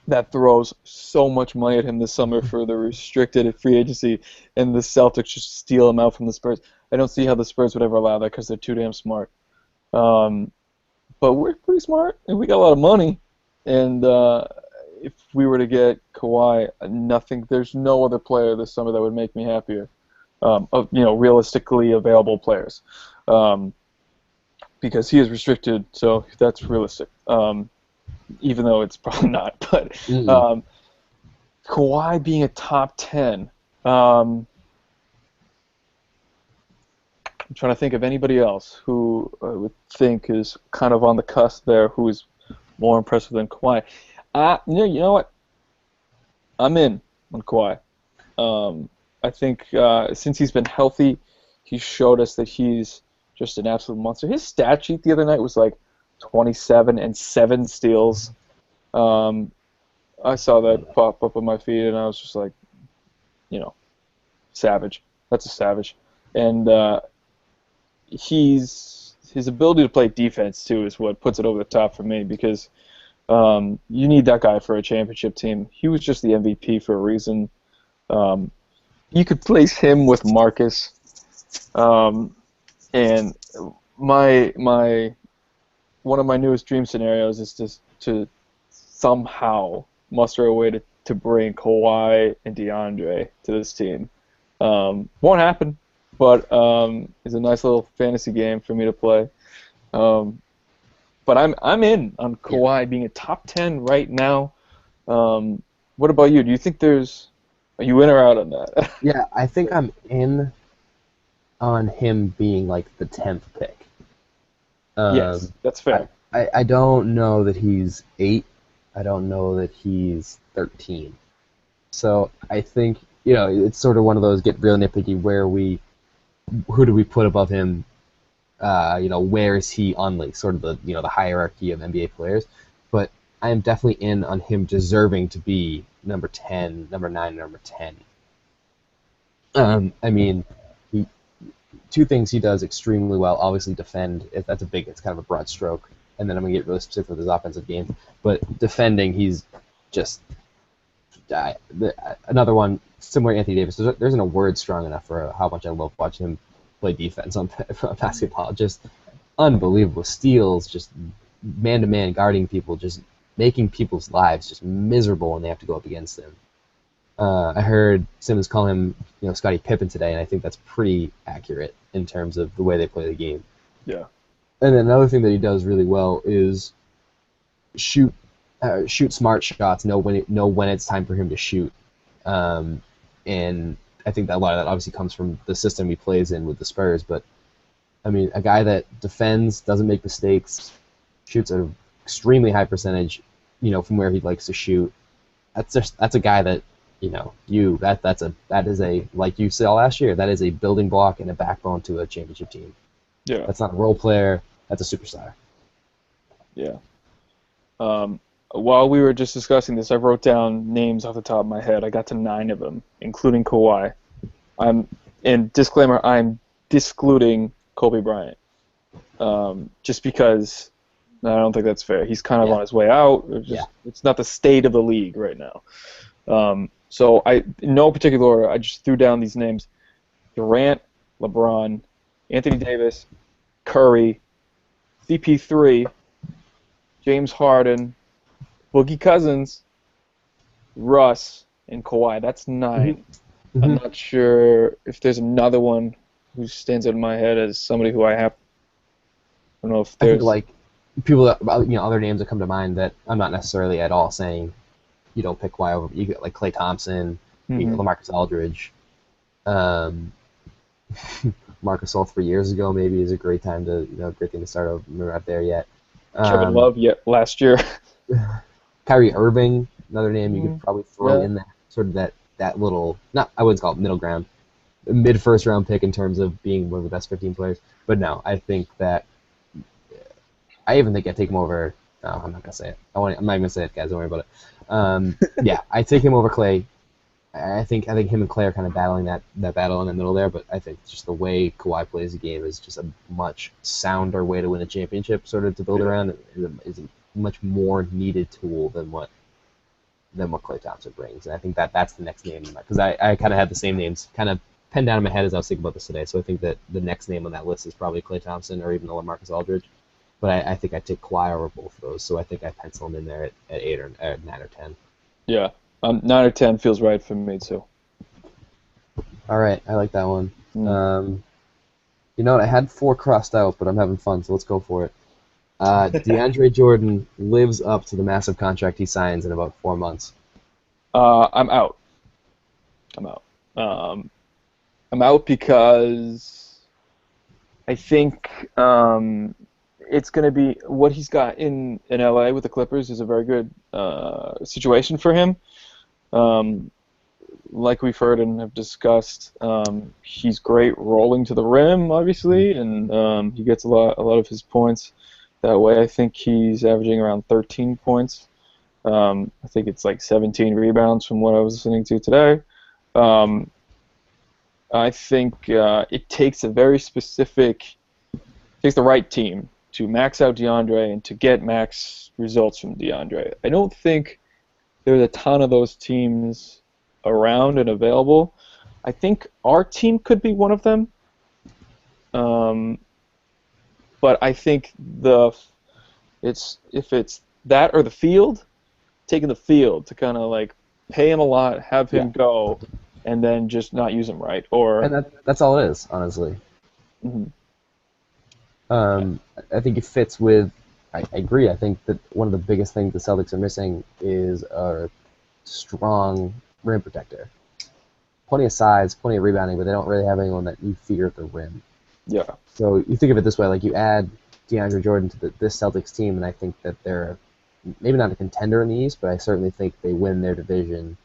that throws so much money at him this summer for the restricted free agency, and the Celtics just steal him out from the Spurs. I don't see how the Spurs would ever allow that because they're too damn smart. But we're pretty smart, and we got a lot of money. And if we were to get Kawhi, there's no other player this summer that would make me happier. Realistically available players, because he is restricted, so that's realistic. Even though it's probably not, but Kawhi being a top 10. I'm trying to think of anybody else who I would think is kind of on the cusp there, who is more impressive than Kawhi. You know what? I'm in on Kawhi. I think since he's been healthy, he showed us that he's just an absolute monster. His stat sheet the other night was like 27 and 7 steals. I saw that pop up on my feed, and I was just like, savage. That's a savage. And his ability to play defense too is what puts it over the top for me, because you need that guy for a championship team. He was just the MVP for a reason. You could place him with Marcus, and my one of my newest dream scenarios is to somehow muster a way to bring Kawhi and DeAndre to this team. Won't happen, but it's a nice little fantasy game for me to play. But I'm in on Kawhi being a top 10 right now. What about you? Do you think are you in or out on that? Yeah, I think I'm in on him being like the 10th pick. Yes, that's fair. I don't know that he's 8. I don't know that he's 13. So I think, it's sort of one of those get real nitpicky who do we put above him? Where is he on like sort of the hierarchy of NBA players? But I am definitely in on him deserving to be number 10, number 9, number 10. I mean, two things he does extremely well. Obviously, defend. It's kind of a broad stroke. And then I'm going to get really specific with his offensive game. But defending, he's just another one, similar to Anthony Davis. There isn't a word strong enough for how much I love watching him play defense on basketball. Just unbelievable steals, just man-to-man guarding people, just making people's lives just miserable when they have to go up against him. I heard Simmons call him, Scottie Pippen today, and I think that's pretty accurate in terms of the way they play the game. Yeah. And then another thing that he does really well is shoot shoot smart shots, know when it's time for him to shoot. And I think that a lot of that obviously comes from the system he plays in with the Spurs. But I mean, a guy that defends, doesn't make mistakes, shoots at an extremely high percentage, from where he likes to shoot. That's a guy that that is a, like you said last year, that is a building block and a backbone to a championship team. Yeah. That's not a role player. That's a superstar. Yeah. While we were just discussing this, I wrote down names off the top of my head. I got to 9 of them, including Kawhi. And disclaimer, I'm discluding Kobe Bryant. Just because I don't think that's fair. He's kind of on his way out. It's not the state of the league right now. So in no particular order, I just threw down these names: Durant, LeBron, Anthony Davis, Curry, CP3, James Harden, Boogie Cousins, Russ, and Kawhi. That's 9. Mm-hmm. I'm not sure if there's another one who stands out in my head as somebody who I have. I don't know if there's. I think people that, other names that come to mind that I'm not necessarily at all saying you don't pick Kawhi over. You get like Klay Thompson, you get LaMarcus Aldridge. Marcus All 3 years ago maybe is a great time to great thing to start over. We're not there yet. Kevin Love last year. Kyrie Irving, another name you could probably throw in that sort of that little, I wouldn't call it middle ground, mid first round pick in terms of being one of the best 15 players. But no, I think that I even think I'd take him over. No, I'm not gonna say it. I'm not even gonna say it, guys. Don't worry about it. I take him over Klay. I think him and Klay are kind of battling that battle in the middle there. But I think just the way Kawhi plays the game is just a much sounder way to win a championship, sort of to build around. Is a much more needed tool than what Klay Thompson brings. And I think that's the next name, because I kind of had the same names kind of penned down in my head as I was thinking about this today. So I think that the next name on that list is probably Klay Thompson or even LaMarcus Aldridge. But I think I take Kawhi over both of those. So I think I pencil him in there at 8 or 9 or 10. Yeah, 9 or 10 feels right for me too. All right, I like that one. You know what? I had 4 crossed out, but I'm having fun, so let's go for it. DeAndre Jordan lives up to the massive contract he signs in about 4 months. I'm out. I'm out because I think it's going to be what he's got in LA with the Clippers is a very good situation for him. Like we've heard and have discussed, he's great rolling to the rim, obviously, and he gets a lot of his points that way. I think he's averaging around 13 points. I think it's like 17 rebounds from what I was listening to today. I think it takes a very specific, takes the right team to max out DeAndre and to get max results from DeAndre. I don't think there's a ton of those teams around and available. I think our team could be one of them. But I think if it's that or the field, taking the field to kind of like pay him a lot, have him go, and then just not use him right. And that's all it is, honestly. Mm-hmm. I think it fits with. I agree. I think that one of the biggest things the Celtics are missing is a strong rim protector. Plenty of size, plenty of rebounding, but they don't really have anyone that you fear at the rim. Yeah. So you think of it this way: like you add DeAndre Jordan to this Celtics team, and I think that they're maybe not a contender in the East, but I certainly think they win their division.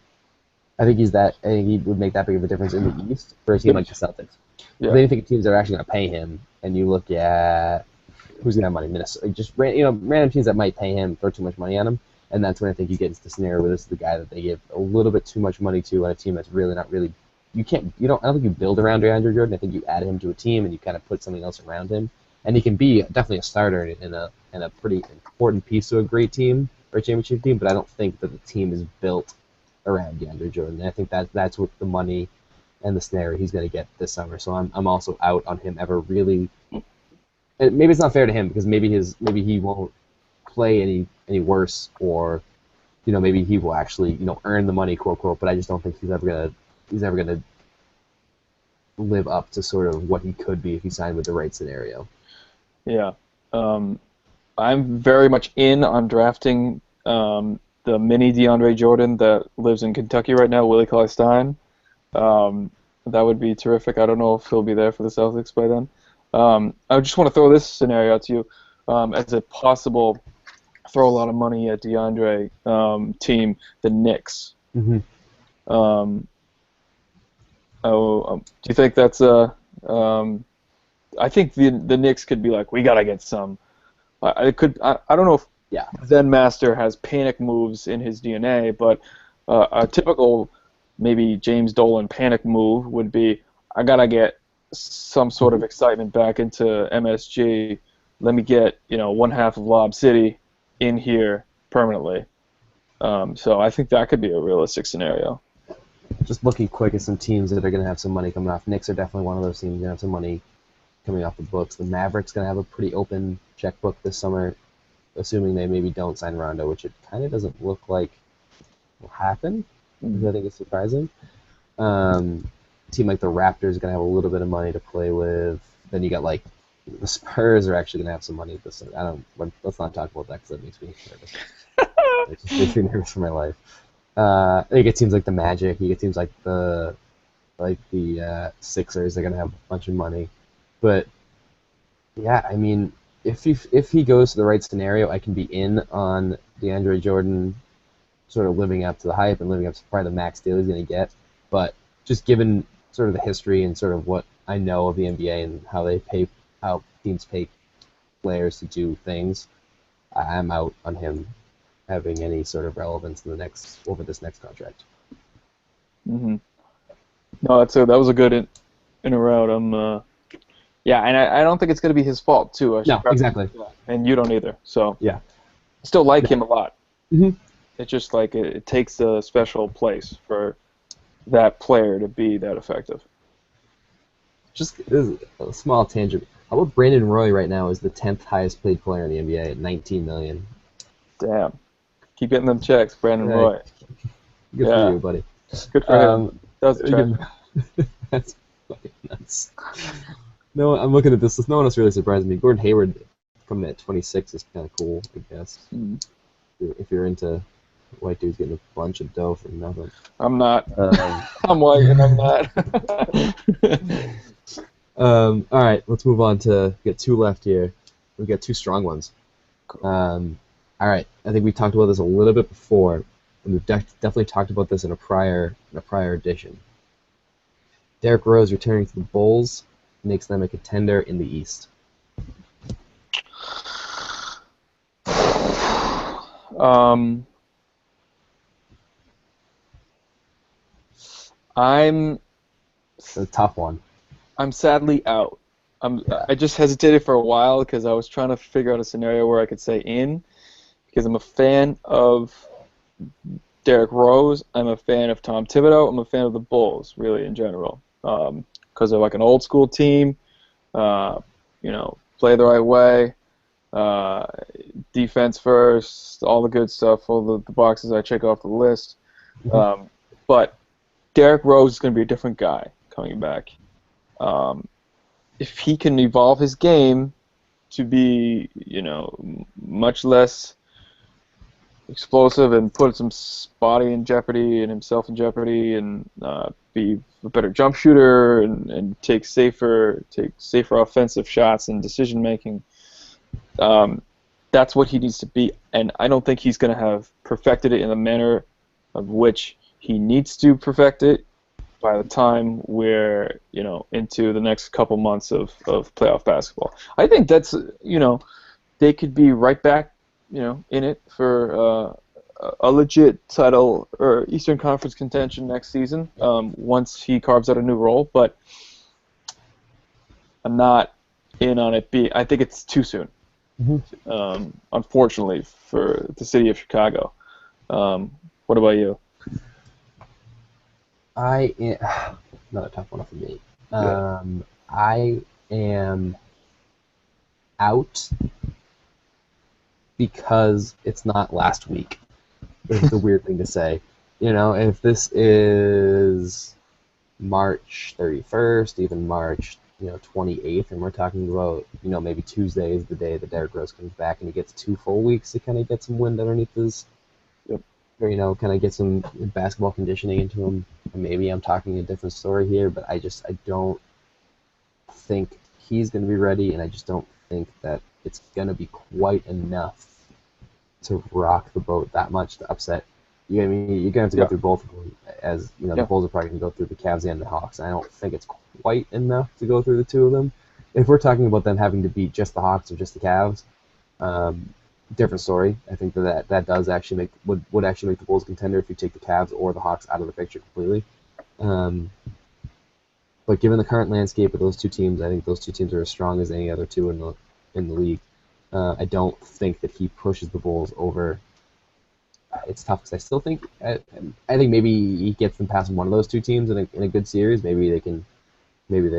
I think he would make that big of a difference in the East for a team like the Celtics. Yeah. Then you think of teams that are actually going to pay him, and you look at who's going to have money. Minnesota, just random teams that might pay him, throw too much money on him, and that's when I think you get into the scenario where this is the guy that they give a little bit too much money to on a team that's really not really. I don't think you build around DeAndre Jordan. I think you add him to a team and you kind of put something else around him, and he can be definitely a starter and a pretty important piece to a great team or a championship team. But I don't think that the team is built around DeAndre Jordan. And I think that's what the money and the scenario he's going to get this summer. So I'm also out on him ever really. And maybe it's not fair to him because maybe he won't play any worse or maybe he will actually, earn the money, quote quote. But I just don't think he's ever gonna live up to sort of what he could be if he signed with the right scenario. Yeah. I'm very much in on drafting the mini DeAndre Jordan that lives in Kentucky right now, Willie Cauley-Stein. That would be terrific. I don't know if he'll be there for the Celtics by then. I just want to throw this scenario out to you as a possible throw a lot of money at DeAndre team, the Knicks. Mm-hmm. Do you think that's I think the Knicks could be like, we gotta get some. I don't know if Zen Master has panic moves in his DNA, but a typical maybe James Dolan panic move would be, I gotta get some sort of excitement back into MSG. Let me get one half of Lob City in here permanently. So I think that could be a realistic scenario. Just looking quick at some teams that are going to have some money coming off. Knicks are definitely one of those teams going to have some money coming off the books. The Mavericks going to have a pretty open checkbook this summer, assuming they maybe don't sign Rondo, which it kind of doesn't look like will happen, which I think is surprising. A team like the Raptors is going to have a little bit of money to play with. Then you got like the Spurs are actually going to have some money this summer. Let's not talk about that because that makes me nervous. It just makes me nervous for my life. You get teams like the Magic. You get teams like the Sixers. They're gonna have a bunch of money, but yeah, I mean, if he goes to the right scenario, I can be in on DeAndre Jordan, sort of living up to the hype and living up to probably the max deal he's gonna get. But just given sort of the history and sort of what I know of the NBA and how teams pay players to do things, I'm out on him having any sort of relevance in over this next contract. Mm-hmm. No, that was a good in and out. And I don't think it's going to be his fault too. No, exactly. And you don't either. So yeah, I still like him a lot. Mm-hmm. It's just like it takes a special place for that player to be that effective. Just a small tangent. How about Brandon Roy right now is the 10th highest paid player in the NBA at $19 million? Damn. Keep getting them checks, Brandon Roy. Good for you, buddy. Good for him. That was That's fucking nuts. No, I'm looking at this. No one else really surprised me. Gordon Hayward coming at 26 is kind of cool, I guess. Mm. If you're into white dudes getting a bunch of dough for nothing. I'm not. I'm white and I'm not. All right, let's move on to get two left here. We've got two strong ones. Cool. All right, I think we talked about this a little bit before, and we've definitely talked about this in a prior edition. Derrick Rose returning to the Bulls makes them a contender in the East. It's a tough one. I'm sadly out. I just hesitated for a while because I was trying to figure out a scenario where I could say in. Because I'm a fan of Derrick Rose, I'm a fan of Tom Thibodeau, I'm a fan of the Bulls, really, in general. Because they're like an old school team, play the right way, defense first, all the good stuff, all the boxes I check off the list. Mm-hmm. But Derrick Rose is going to be a different guy coming back. If he can evolve his game to be, much less explosive and put some body in jeopardy and himself in jeopardy and be a better jump shooter and take safer offensive shots and decision making. That's what he needs to be, and I don't think he's going to have perfected it in the manner of which he needs to perfect it by the time we're into the next couple months of playoff basketball. I think that's they could be right back in it for a legit title or Eastern Conference contention next season once he carves out a new role. But I'm not in on it. I think it's too soon, unfortunately, for the city of Chicago. What about you? Another tough one for me. I am out because it's not last week. It's a weird thing to say. If this is March 31st, even March 28th, and we're talking about maybe Tuesday is the day that Derrick Rose comes back and he gets 2 full weeks to kind of get some wind underneath his, Yep. or kind of get some basketball conditioning into him. Maybe I'm talking a different story here, but I don't think he's going to be ready, and I just don't think that it's going to be quite enough to rock the boat that much to upset. You're going to have to go through both of them, as the Bulls are probably going to go through the Cavs and the Hawks. And I don't think it's quite enough to go through the two of them. If we're talking about them having to beat just the Hawks or just the Cavs, different story. I think that does actually would actually make the Bulls contender if you take the Cavs or the Hawks out of the picture completely. But given the current landscape of those two teams, I think those two teams are as strong as any other two in the league. I don't think that he pushes the Bulls over. It's tough because I still think I think maybe he gets them past one of those two teams in a good series. I think it would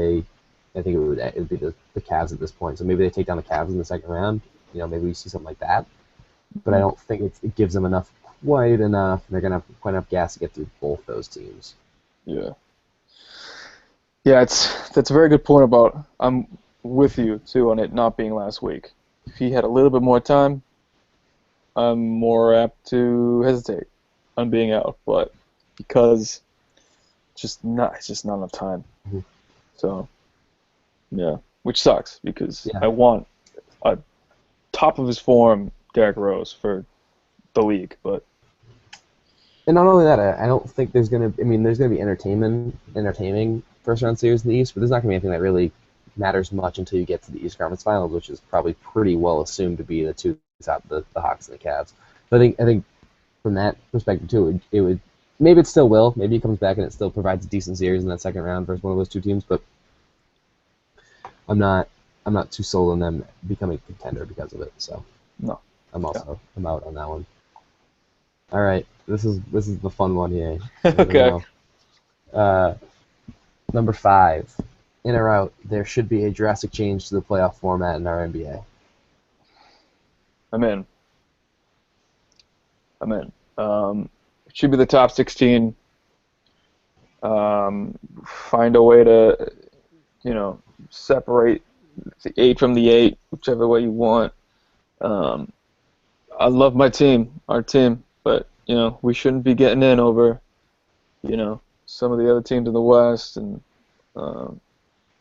be the Cavs at this point. So maybe they take down the Cavs in the second round. Maybe we see something like that. But I don't think it gives them quite enough. They're gonna have quite enough gas to get through both those teams. Yeah. Yeah, that's a very good point about. I'm with you too on it not being last week. If he had a little bit more time, I'm more apt to hesitate on being out, but because it's just not enough time. Mm-hmm. So, yeah, which sucks because Yeah. I want a top of his form Derrick Rose for the league, but. And not only that, I don't think there's gonna be entertaining first round series in the East, but there's not gonna be anything that really matters much until you get to the East Conference Finals, which is probably pretty well assumed to be the two top, the Hawks and the Cavs. But I think from that perspective too, it would maybe it still will. Maybe he comes back and it still provides a decent series in that second round versus one of those two teams. But I'm not too sold on them becoming a contender because of it. So No. I'm out on that one. All right, this is the fun one here. Okay. Number 5, in or out, there should be a drastic change to the playoff format in our NBA. I'm in. It should be the top 16. Find a way to, separate the 8 from the 8, whichever way you want. I love my team, our team, but, we shouldn't be getting in over, some of the other teams in the West and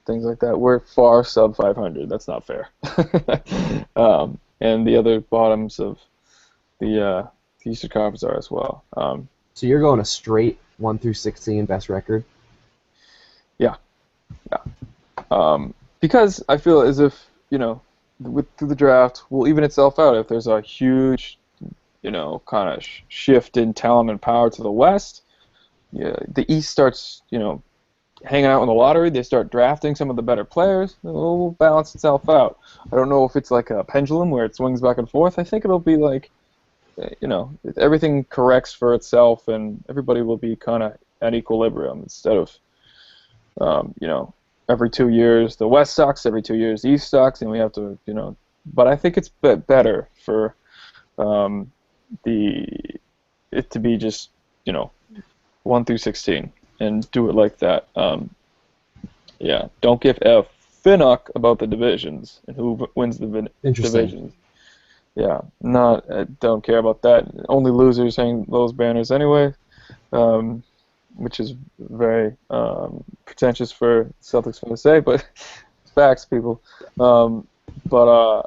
things like that. We're far sub 500. That's not fair. And the other bottoms of the Eastern Conference are as well. So you're going a straight 1 through 16 best record? Yeah. Because I feel as if, through the draft will even itself out. If there's a huge, kind of shift in talent and power to the West, the East starts, hanging out in the lottery. They start drafting some of the better players. It will balance itself out. I don't know if it's like a pendulum where it swings back and forth. I think it'll be like, everything corrects for itself and everybody will be kind of at equilibrium instead of, every 2 years the West sucks, every 2 years the East sucks, and we have to, But I think it's better for it to be just, 1 through 16 and do it like that. Don't give a finnuck about the divisions and who wins the divisions. Yeah, I don't care about that. Only losers hang those banners anyway, which is very pretentious for Celtics fans to say, but it's facts, people. I'm a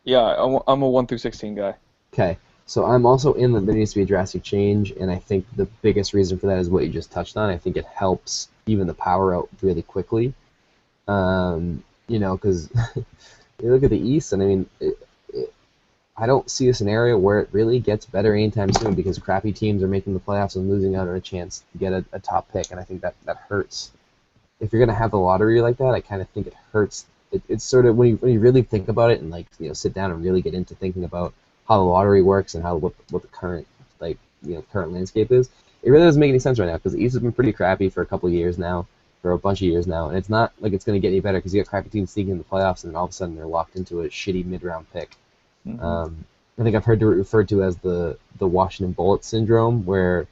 1 through 16 guy. Okay, so I'm also in that there needs to be a drastic change, and I think the biggest reason for that is what you just touched on. I think it helps even the power out really quickly. Because you look at the East, and I don't see a scenario where it really gets better anytime soon because crappy teams are making the playoffs and losing out on a chance to get a top pick, and I think that hurts. If you're going to have the lottery like that, I kind of think it hurts. It's sort of, when you really think about it and sit down and really get into thinking about how the lottery works and what the current current landscape is, it really doesn't make any sense right now because the East has been pretty crappy for a bunch of years now, and it's not like it's going to get any better because you got crappy teams sneaking in the playoffs and then all of a sudden they're locked into a shitty mid-round pick. Mm-hmm. I think I've heard it referred to as the Washington Bullet syndrome, where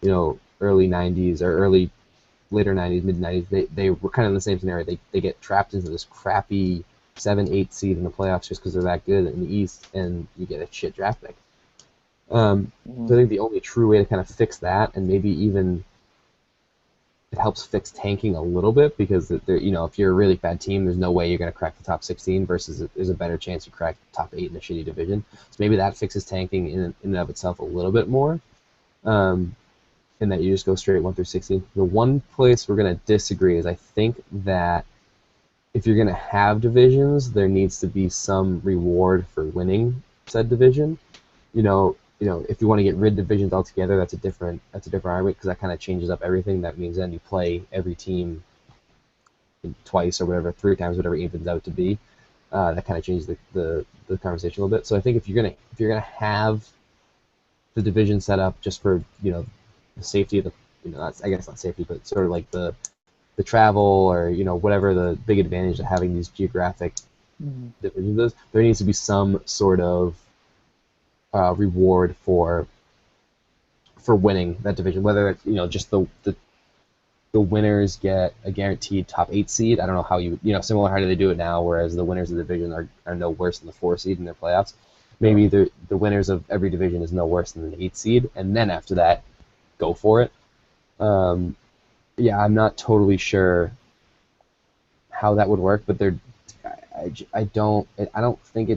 early '90s or later '90s, mid '90s, they were kind of in the same scenario. They get trapped into this crappy 7-8 seed in the playoffs just because they're that good in the East, and you get a shit draft pick. So I think the only true way to kind of fix that, and maybe even it helps fix tanking a little bit, because if you're a really bad team, there's no way you're going to crack the top 16 versus there's a better chance you crack the top 8 in a shitty division. So maybe that fixes tanking in and of itself a little bit more, in that you just go straight 1 through 16. The one place we're going to disagree is I think that if you're going to have divisions, there needs to be some reward for winning said division. If you want to get rid of divisions altogether, that's a different argument, because that kind of changes up everything. That means then you play every team twice or whatever, 3 times, whatever it evens out to be. That kind of changes the conversation a little bit. So I think if you're gonna have the division set up just for the safety of I guess not safety, but sort of like the travel, or whatever the big advantage of having these geographic divisions is, there needs to be some sort of reward for winning that division, whether it's just the winners get a guaranteed top 8 seed. I don't know how similar how do they do it now, whereas the winners of the division are no worse than the 4 seed in their playoffs. Maybe the winners of every division is no worse than the 8 seed, and then after that, go for it. I'm not totally sure how that would work, but I don't think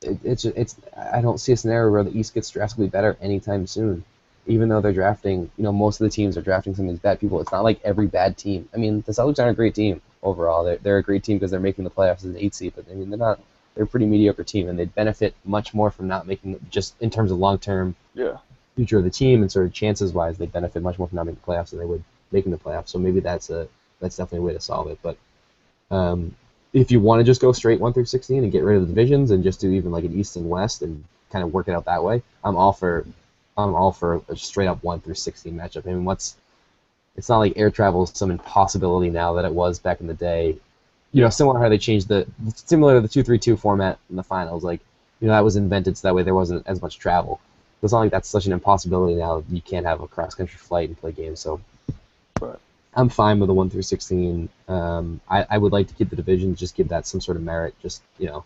I don't see a scenario where the East gets drastically better anytime soon. Even though they're drafting, most of the teams are drafting some of these bad people. It's not like every bad team. I mean, the Celtics aren't a great team overall. They're a great team because they're making the playoffs as an 8 seed, but I mean, they're not. They're a pretty mediocre team, and they'd benefit much more from not making, just in terms of long-term future of the team and sort of chances-wise, they'd benefit much more from not making the playoffs than they would making the playoffs. So maybe that's definitely a way to solve it. But if you want to just go straight 1 through 16 and get rid of the divisions and just do even like an East and West and kind of work it out that way, I'm all for a straight up 1 through 16 matchup. I mean, it's not like air travel is some impossibility now that it was back in the day. Similar how they changed similar to the 2-3-2 format in the finals. Like, that was invented so that way there wasn't as much travel. It's not like that's such an impossibility now. You can't have a cross-country flight and play games. So I'm fine with the 1 through 16. I would like to keep the divisions, just give that some sort of merit. Just I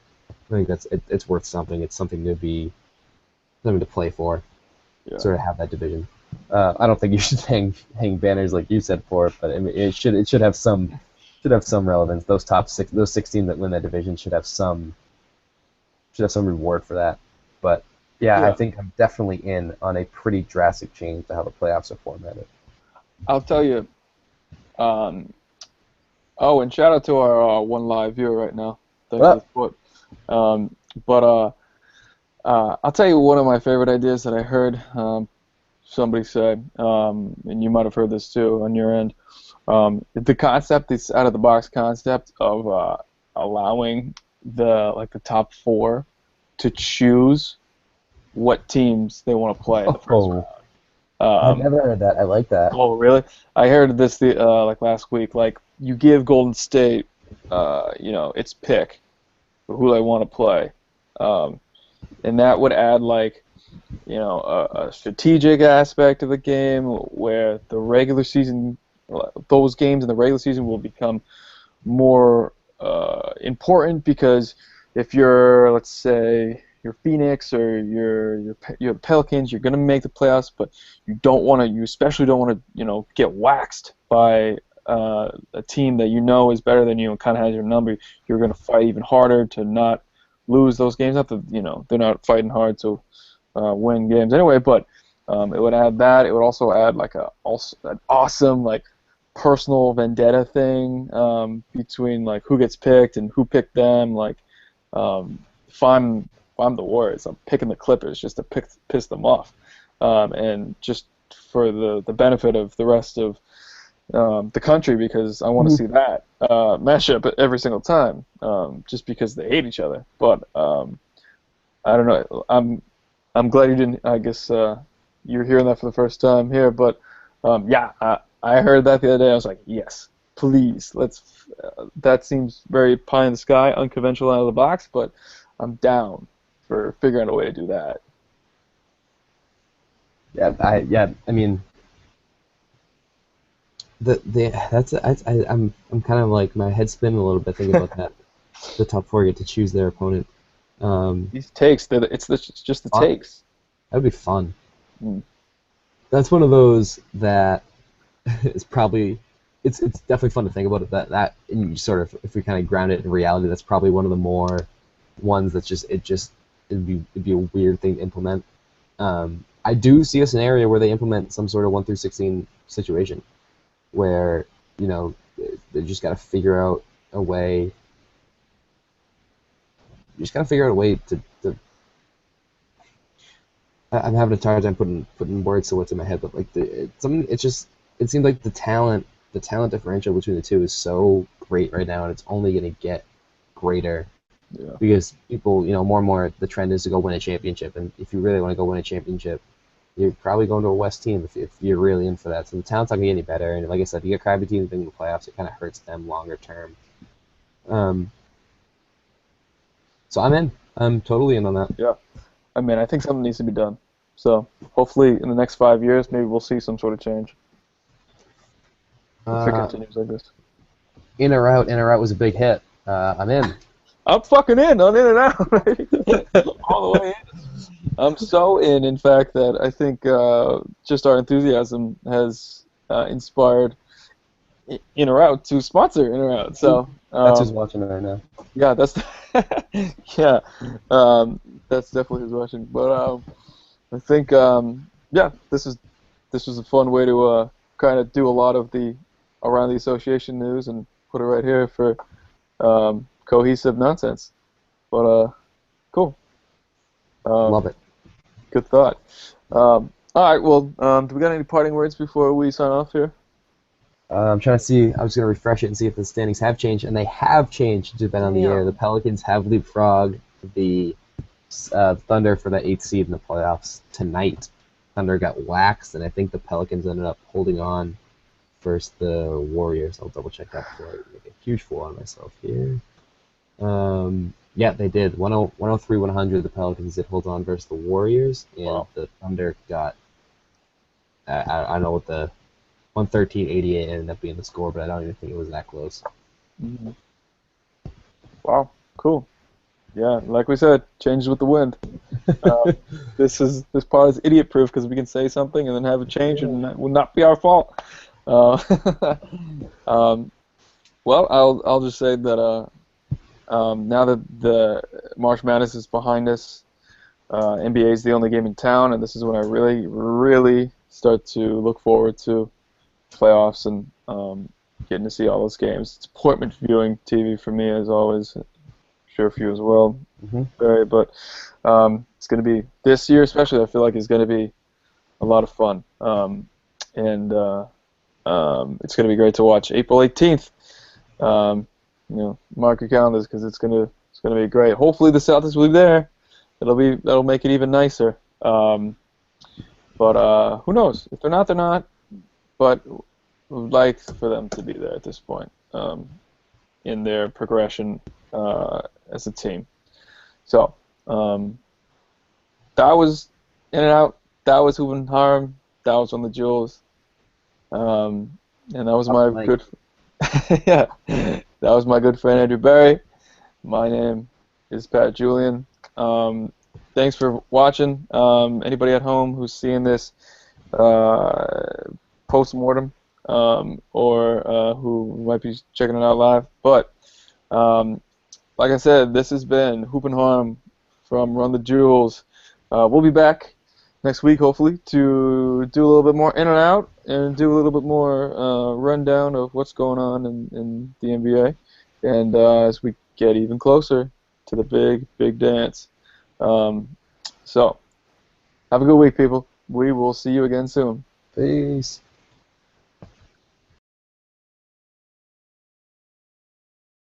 think it's worth something. It's something to play for. Yeah. Sort of have that division. I don't think you should hang banners like you said for it, but I mean, it should have some relevance. Those those 16 that win that division should have some reward for that. But yeah, I think I'm definitely in on a pretty drastic change to how the playoffs are formatted. I'll tell you. And shout out to our one live viewer right now. Thanks for the support. I'll tell you one of my favorite ideas that I heard somebody say, and you might have heard this too on your end. The concept, this out of the box concept of allowing the top 4 to choose what teams they want to play in the first round. I've never heard that. I like that. Oh, really? I heard this last week. Like, you give Golden State, its pick for who they want to play, and that would add a strategic aspect of the game where the regular season, those games in the regular season will become more important, because if you're, let's say, you're Phoenix or you're Pelicans, you're going to make the playoffs, but you especially don't want to get waxed by a team that is better than you and kind of has your number. You're going to fight even harder to not lose those games. Not that they're not fighting hard to win games anyway, but it would add that. It would also add an awesome personal vendetta thing between who gets picked and who picked them. If I'm the Warriors, I'm picking the Clippers just to piss them off, and just for the benefit of the rest of the country, because I want to see that matchup every single time, just because they hate each other. But I don't know. I'm glad you didn't. I guess you're hearing that for the first time here. But I heard that the other day. I was like, yes, please, let's. That seems very pie in the sky, unconventional, out of the box, but I'm down. for figuring out a way to do that. I mean, I'm kind of like my head's spinning a little bit thinking about that. The top four get to choose their opponent. These takes, it's just the takes. That'd be fun. Mm. That's one of those that is probably it's definitely fun to think about it. That and you sort of, if we kind of ground it in reality, that's probably one of the more ones that's it'd be a weird thing to implement. I do see a scenario where they implement some sort of 1 through 16 situation where, you know, they just got to figure out a way. You just got to figure out a way to. I'm having a hard time putting words to what's in my head, but like it seems like the talent differential between the two is so great right now, and it's only going to get greater. Yeah. Because people, you know, more and more the trend is to go win a championship, and if you really want to go win a championship, you're probably going to a West team if you're really in for that. So the talent's not going to get any better, and like I said, if you get crappy teams in the playoffs, it kind of hurts them longer term. So I'm in. I'm totally in on that. Yeah. I mean, I think something needs to be done. So hopefully in the next 5 years, maybe we'll see some sort of change. If it continues like this. In or out was a big hit. I'm in. I'm fucking in on In and Out, right? All the way in. I'm so in fact, that I think just our enthusiasm has inspired In or Out to sponsor In or Out. So that's who's watching it right now. Yeah, that's that's definitely who's watching. But I think this was a fun way to kind of do a lot of the around the association news and put it right here for cohesive nonsense. But cool. Love it. Good thought. All right. Well, do we got any parting words before we sign off here? I'm trying to see. I was going to refresh it and see if the standings have changed, and they have changed since we've been on the air. The Pelicans have leapfrogged the Thunder for the 8th seed in the playoffs tonight. Thunder got waxed, and I think the Pelicans ended up holding on versus the Warriors. I'll double check that before I make a huge fool on myself here. Yeah, they did. 103-100. The Pelicans did hold on versus the Warriors, and the Thunder got. I don't know what the 113-88 ended up being the score, but I don't even think it was that close. Mm-hmm. Wow, cool. Yeah, like we said, changes with the wind. This part is idiot-proof because we can say something and then have it change, and that will not be our fault. Well, I'll just say that now that the March Madness is behind us, NBA is the only game in town, and this is when I really, really start to look forward to playoffs and getting to see all those games. It's appointment viewing TV for me, as always. I'm sure for you as well, Barry. But it's going to be this year, especially. I feel like it's going to be a lot of fun, and it's going to be great to watch. April 18th. Mark your calendars because it's going to be great. Hopefully the Celtics will be there. That'll make it even nicer. But who knows? If they're not, they're not. But we'd like for them to be there at this point in their progression as a team. So that was In and Out. That was Hoop and Harm. That was on the Julz. And that was my good. Yeah, that was my good friend Andrew Barry. My name is Pat Julian. Thanks for watching. Anybody at home who's seeing this post-mortem or who might be checking it out live. But like I said, this has been Hoop and Harm from Run the Julz. We'll be back next week, hopefully, to do a little bit more In and Out and do a little bit more rundown of what's going on in the NBA. And as we get even closer to the big, big dance. So, have a good week, people. We will see you again soon. Peace.